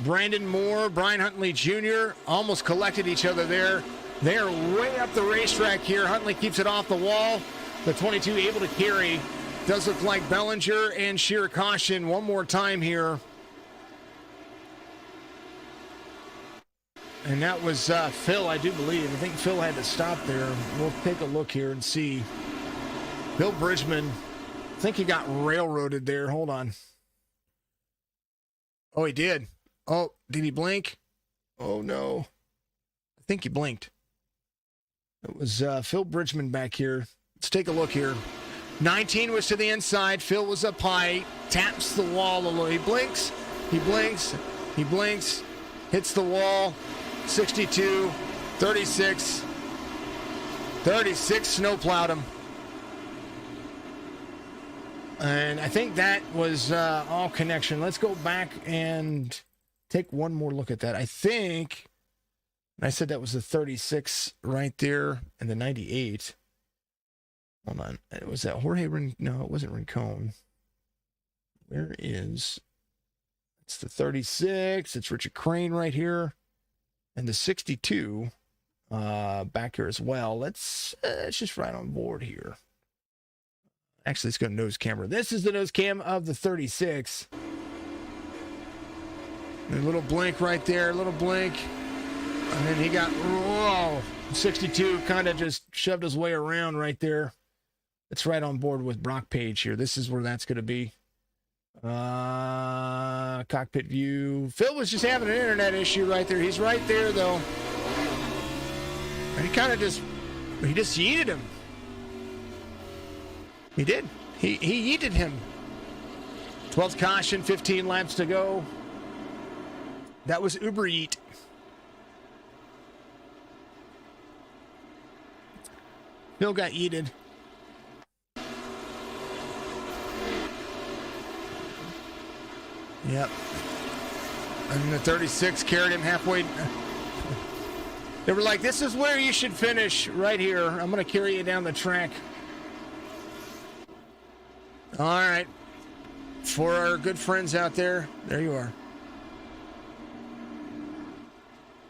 Brandon Moore, Brian Huntley Jr. almost collected each other there. They're way up the racetrack here. Huntley keeps it off the wall. The 22 able to carry. Does look like Bellinger and Shearer caution one more time here. And that was Phil, I do believe. I think Phil had to stop there. We'll take a look here and see. Bill Bridgman, I think he got railroaded there. Hold on. Oh, he did. Oh, did he blink? Oh, no. I think he blinked. It was Phil Bridgman back here. Let's take a look here. 19 was to the inside. Phil was up high. Taps the wall a little. He blinks. He blinks. He blinks. Hits the wall. 62. 36. 36 snowplowed him. And I think that was all connection. Let's go back and take one more look at that. I think I said that was the 36 right there and the 98. Hold on. Was that Jorge Rincon? No, it wasn't Rincon. Where is... It's the 36. It's Richard Crane right here. And the 62 back here as well. It's just right on board here. Actually, let's go nose camera. This is the nose cam of the 36. A little blink right there, a little blink. And then he got, 62 kind of just shoved his way around right there. It's right on board with Brock Page here. This is where that's going to be. Cockpit view. Phil was just having an internet issue right there. He's right there, though. And he just yeeted him. He did. He yeeted him. 12th caution, 15 laps to go. That was Uber Yeet. Phil got yeeted. Yep. And the 36 carried him halfway. They were like, this is where you should finish, right here. I'm going to carry you down the track. All right. For our good friends out there, there you are.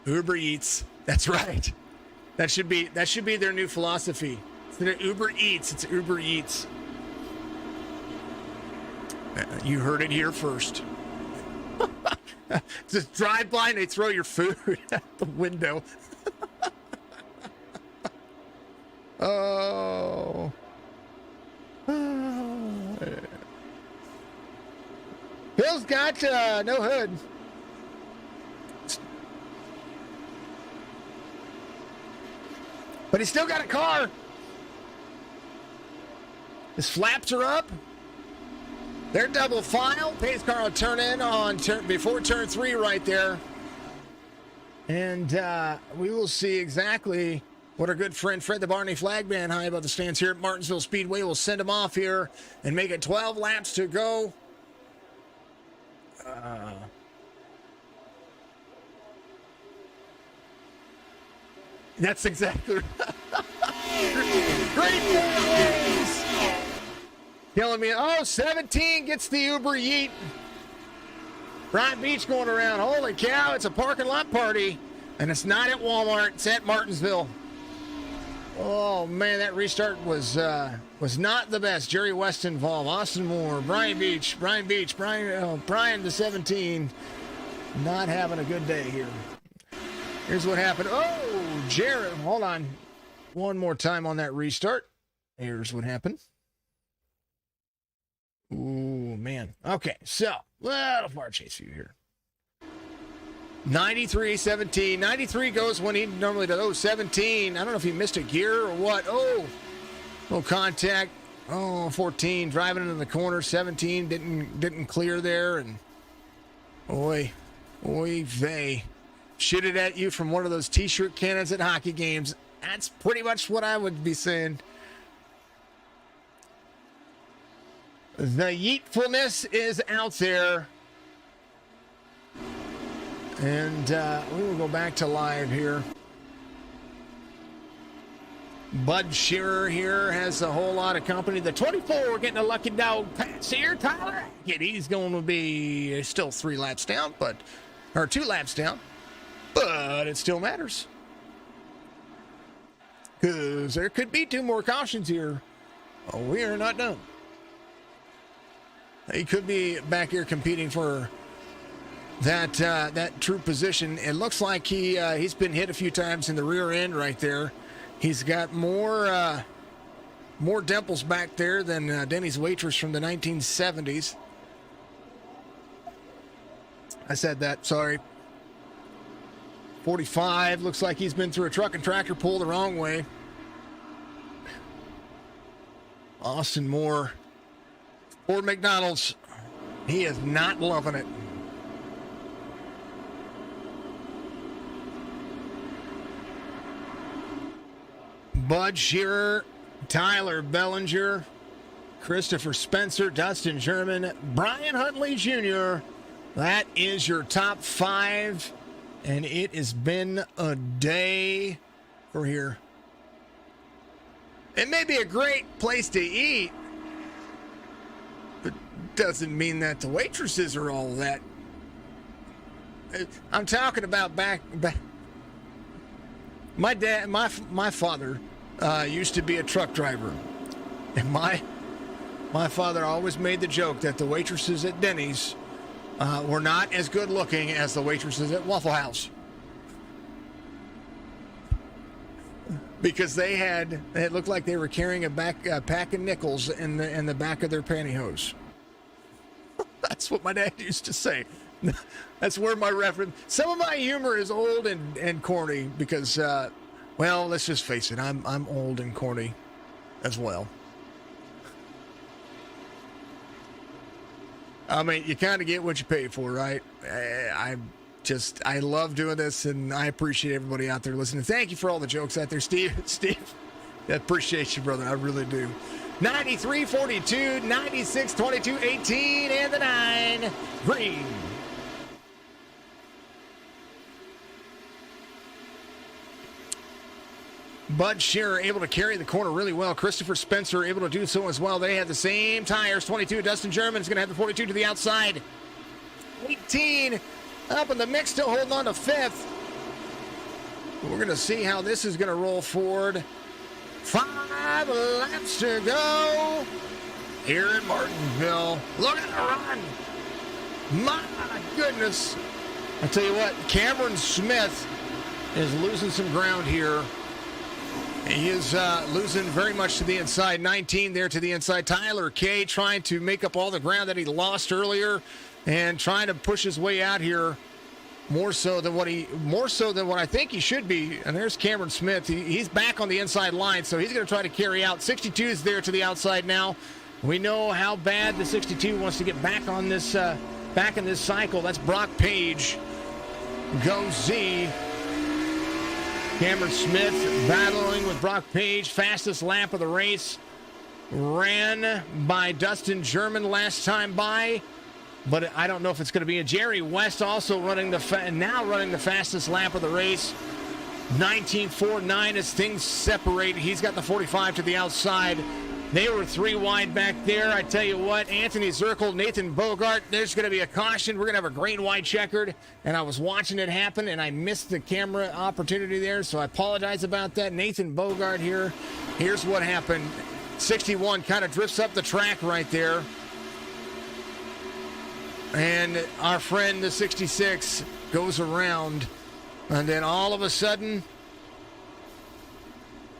Uber Eats. That's right. That should be their new philosophy. Instead of Uber Eats, it's Uber Eats. You heard it here first. Just drive by and they throw your food out the window. Oh. Phil's got no hood. But he's still got a car. His flaps are up. They're double file. Pace car will turn in on before turn 3 right there. And we will see exactly what our good friend Fred the Barney Flagman high above the stands here at Martinsville Speedway will send him off here and make it 12 laps to go. That's exactly right. Great boys! Killing me. 17 gets the Uber Yeet. Brian Beach going around. Holy cow, it's a parking lot party. And it's not at Walmart, it's at Martinsville. Oh, man, that restart was not the best. Jerry West involved. Austin Moore, Brian the 17. Not having a good day here. Here's what happened. Oh, Jerry, hold on. One more time on that restart. Here's what happened. Ooh, man. Okay, so, little far chase view here. 93-17. 93 goes when he normally does. Oh, 17. I don't know if he missed a gear or what. Oh, no contact. Oh, 14 driving into the corner. 17 didn't clear there. And oy vey. Shoot it at you from one of those T-shirt cannons at hockey games. That's pretty much what I would be saying. The yeetfulness is out there. And we will go back to live here. Bud Shearer here has a whole lot of company. The 24 getting a lucky dog pass here. Tyler Hackett, he's going to be still 3 laps down, or 2 laps down. But it still matters. Because there could be 2 more cautions here. Oh, we are not done. He could be back here competing for that true position. It looks like he's been hit a few times in the rear end right there. He's got more dimples back there than Denny's waitress from the 1970s. I said that, sorry. 45, looks like he's been through a truck and tractor pull the wrong way. Austin Moore. Ford McDonald's. He is not loving it. Bud Shearer, Tyler Bellinger, Christopher Spencer, Dustin Sherman, Brian Huntley Jr. That is your top 5. And it has been a day for here. It may be a great place to eat, but doesn't mean that the waitresses are all that. I'm talking about back. My dad, my father used to be a truck driver, and my father always made the joke that the waitresses at Denny's were not as good looking as the waitresses at Waffle House, because it looked like they were carrying a pack of nickels in the back of their pantyhose. That's what my dad used to say. That's where my reference. Some of my humor is old and corny because, well, let's just face it. I'm old and corny as well. I mean, you kind of get what you pay for, right? I love doing this, and I appreciate everybody out there listening. Thank you for all the jokes out there, Steve. I appreciate you, brother. I really do. 93-42, 96-22, 18, and the 9. Green. Bud Shearer able to carry the corner really well. Christopher Spencer able to do so as well. They have the same tires. 22, Dustin German is going to have the 42 to the outside. 18 up in the mix, still holding on to 5th. We're going to see how this is going to roll forward. 5 laps to go here in Martinsville. Look at the run. My goodness. I tell you what, Cameron Smith is losing some ground here. He is losing very much to the inside. 19 there to the inside. Tyler Kay trying to make up all the ground that he lost earlier and trying to push his way out here more so than what I think he should be. And there's Cameron Smith. He's back on the inside line, so he's going to try to carry out. 62 is there to the outside now. We know how bad the 62 wants to get back on this back in this cycle. That's Brock Page. Go Z. Cameron Smith battling with Brock Page. Fastest lap of the race. Ran by Dustin German last time by. But I don't know if it's going to be a Jerry West also running the fastest lap of the race. 19.49 as things separate. He's got the 45 to the outside. They were 3 wide back there. I tell you what, Anthony Zirkle, Nathan Bogart, there's going to be a caution. We're going to have a green white checkered, and I was watching it happen, and I missed the camera opportunity there, so I apologize about that. Nathan Bogart here. Here's what happened. 61 kind of drifts up the track right there. And our friend, the 66, goes around, and then all of a sudden,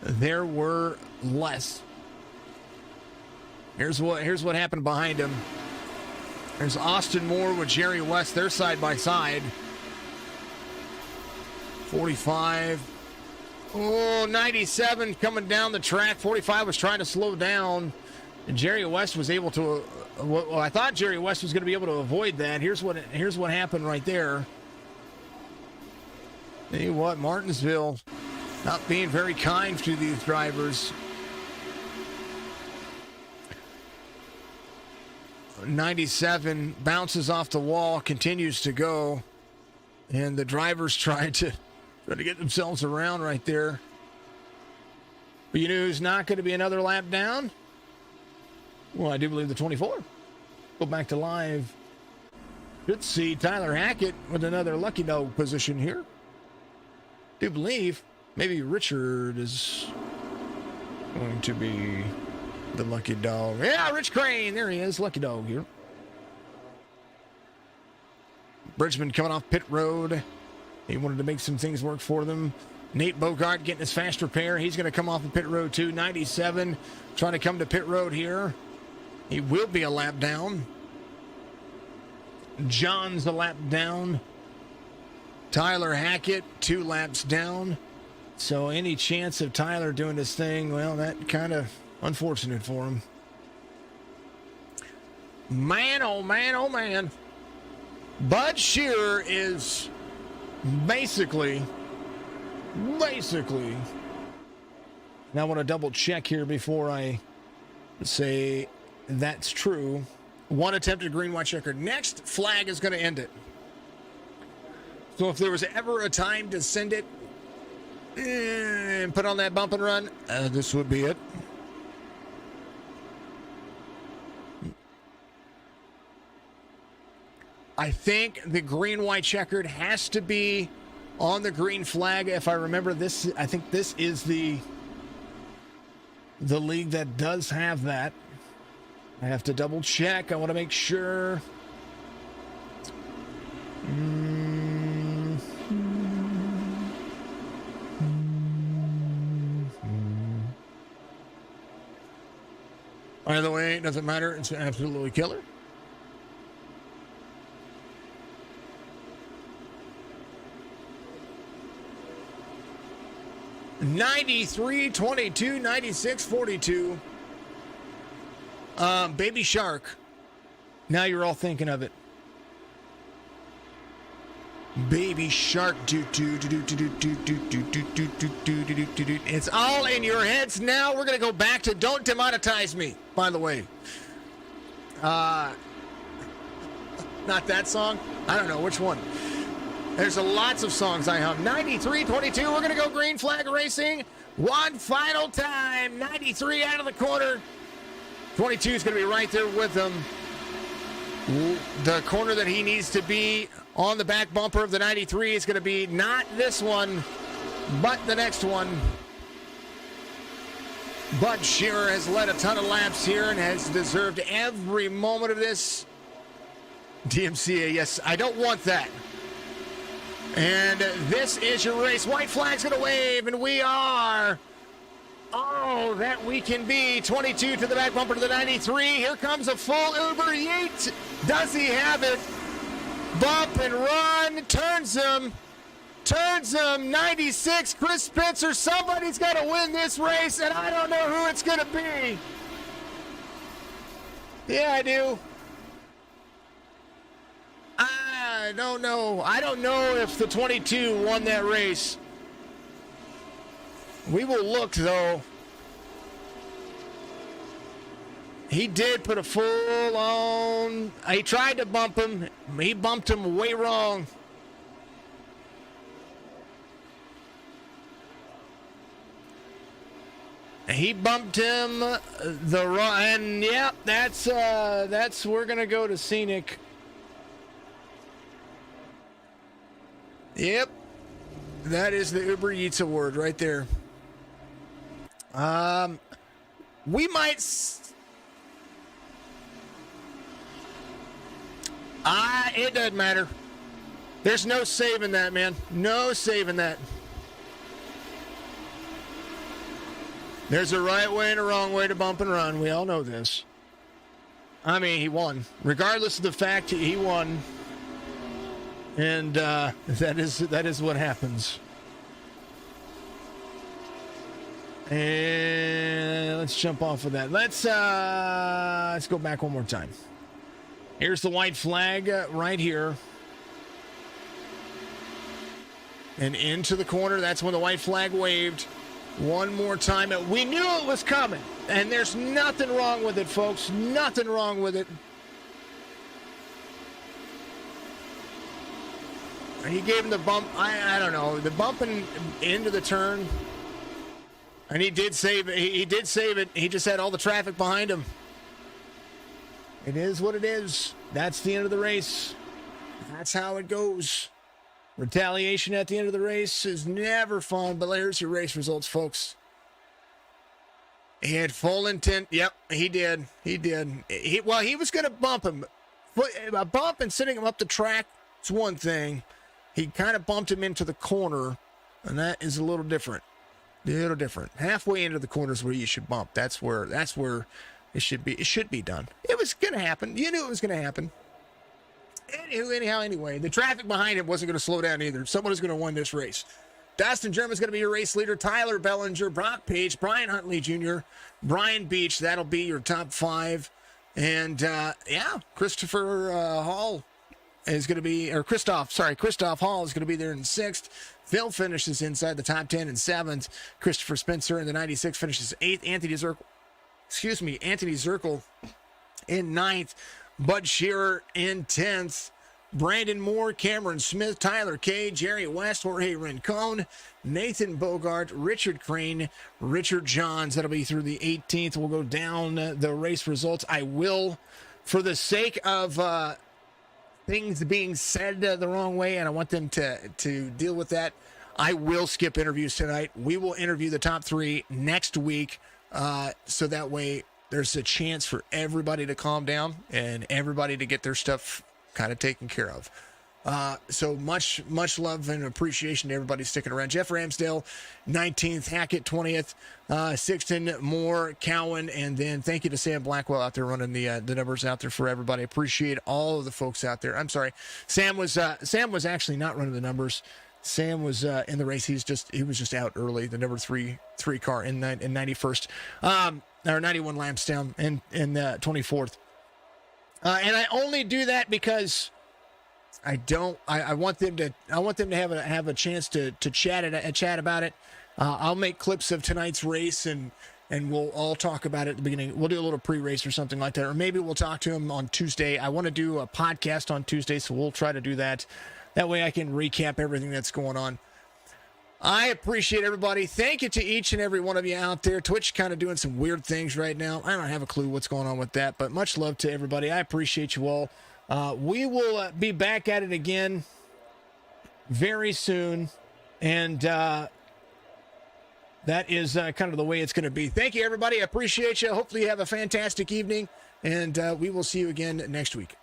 there were less. Here's what happened behind him. There's Austin Moore with Jerry West. They're side by side. 45. Oh, 97 coming down the track. 45 was trying to slow down. And Jerry West was able to. Well, I thought Jerry West was going to be able to avoid that. Here's what happened right there. Tell you what, Martinsville not being very kind to these drivers. 97 bounces off the wall, continues to go, and the drivers try to get themselves around right there. But you know who's not going to be another lap down? Well, I do believe the 24. Go back to live. Should see Tyler Hackett with another lucky dog position here. Do believe maybe Richard is going to be the lucky dog. Yeah, Rich Crane. There he is. Lucky dog here. Bridgman coming off pit road. He wanted to make some things work for them. Nate Bogart getting his fast repair. He's going to come off of pit road too. 97 trying to come to pit road here. He will be a lap down. John's a lap down. Tyler Hackett 2 laps down. So any chance of Tyler doing this thing, well, that kind of unfortunate for him. Man, oh man, oh man. Bud Shearer is basically, and I want to double check here before I say that's true. 1 attempted green white checker. Next flag is going to end it. So if there was ever a time to send it and put on that bump and run, this would be it. I think the green white checkered has to be on the green flag. If I remember this, I think this is the league that does have that. I have to double check. I want to make sure. Either way, it doesn't matter. It's absolutely killer. (93-22, 96-42). Baby Shark. Now you're all thinking of it. Baby Shark. It's all in your heads now. We're going to go back to Don't Demonetize Me, by the way. Not that song. I don't know which one. There's lots of songs I hum. 93-22. We're going to go green flag racing. One final time. 93 out of the corner. 22 is going to be right there with him. The corner that he needs to be on the back bumper of the 93 is going to be not this one, but the next one. Bud Shearer has led a ton of laps here and has deserved every moment of this. DMCA, yes, I don't want that. And this is your race. White flag's going to wave, and we are all that we can be. 22 to the back bumper to the 93. Here comes a full Uber Yeet. Does he have it? Bump and run. Turns him. 96. Chris Spencer. Somebody's got to win this race, and I don't know who it's going to be. Yeah, I do. I don't know. I don't know if the 22 won that race. We will look, though. He did put a full on. He tried to bump him. He bumped him way wrong. He bumped him the wrong, and yeah, that's we're gonna go to scenic. Yep, that is the Uber Eats award right there. We might. It doesn't matter. There's no saving that, man. No saving that. There's a right way and a wrong way to bump and run. We all know this. I mean, he won. Regardless of the fact he won. And that is what happens. And let's jump off of that. Let's go back one more time. Here's the white flag right here. And into the corner. That's when the white flag waved. One more time. We knew it was coming. And there's nothing wrong with it, folks. Nothing wrong with it. He gave him the bump. I don't know. The bumping into the turn. And he did save it. He did save it. He just had all the traffic behind him. It is what it is. That's the end of the race. That's how it goes. Retaliation at the end of the race is never fun, but here's your race results, folks. He had full intent. Yep, he did. He did. He was going to bump him. A bump and sending him up the track is one thing. He kind of bumped him into the corner, and that is a little different. A little different. Halfway into the corner is where you should bump. That's where it should be. It should be done. It was going to happen. You knew it was going to happen. Anyway, the traffic behind him wasn't going to slow down either. Someone is going to win this race. Dustin German's going to be your race leader. Tyler Bellinger, Brock Page, Brian Huntley Jr., Brian Beach. That'll be your top 5. And, Christopher Hall is going to be, or Christoph Hall is going to be there in 6th. Phil finishes inside the top 10 in 7th. Christopher Spencer in the 96 finishes 8th. Anthony Zirkle in 9th. Bud Shearer in 10th. Brandon Moore, Cameron Smith, Tyler Kay, Jerry West, Jorge Rincon, Nathan Bogart, Richard Crane, Richard Johns. That'll be through the 18th. We'll go down the race results. I will, for the sake of things being said the wrong way, and I want them to deal with that, I will skip interviews tonight. We will interview the top 3 next week, so that way there's a chance for everybody to calm down and everybody to get their stuff kind of taken care of. So much love and appreciation to everybody sticking around. Jeff Ramsdale, 19th, Hackett, 20th, Sixton, Moore, Cowan, and then thank you to Sam Blackwell out there running the numbers out there for everybody. Appreciate all of the folks out there. I'm sorry, Sam was actually not running the numbers. Sam was in the race. He was just out early. The number three car in 91st, or 91 laps down in 24th. And I only do that because I want them to have a chance to chat about it. I'll make clips of tonight's race and we'll all talk about it at the beginning. We'll do a little pre-race or something like that, or maybe we'll talk to him on Tuesday. I want to do a podcast on Tuesday, so we'll try to do that. That way I can recap everything that's going on. I appreciate everybody. Thank you to each and every one of you out there. Twitch kind of doing some weird things right now. I don't have a clue what's going on with that, but much love to everybody. I appreciate you all. We will be back at it again very soon, and that is kind of the way it's going to be. Thank you, everybody. I appreciate you. Hopefully you have a fantastic evening, and we will see you again next week.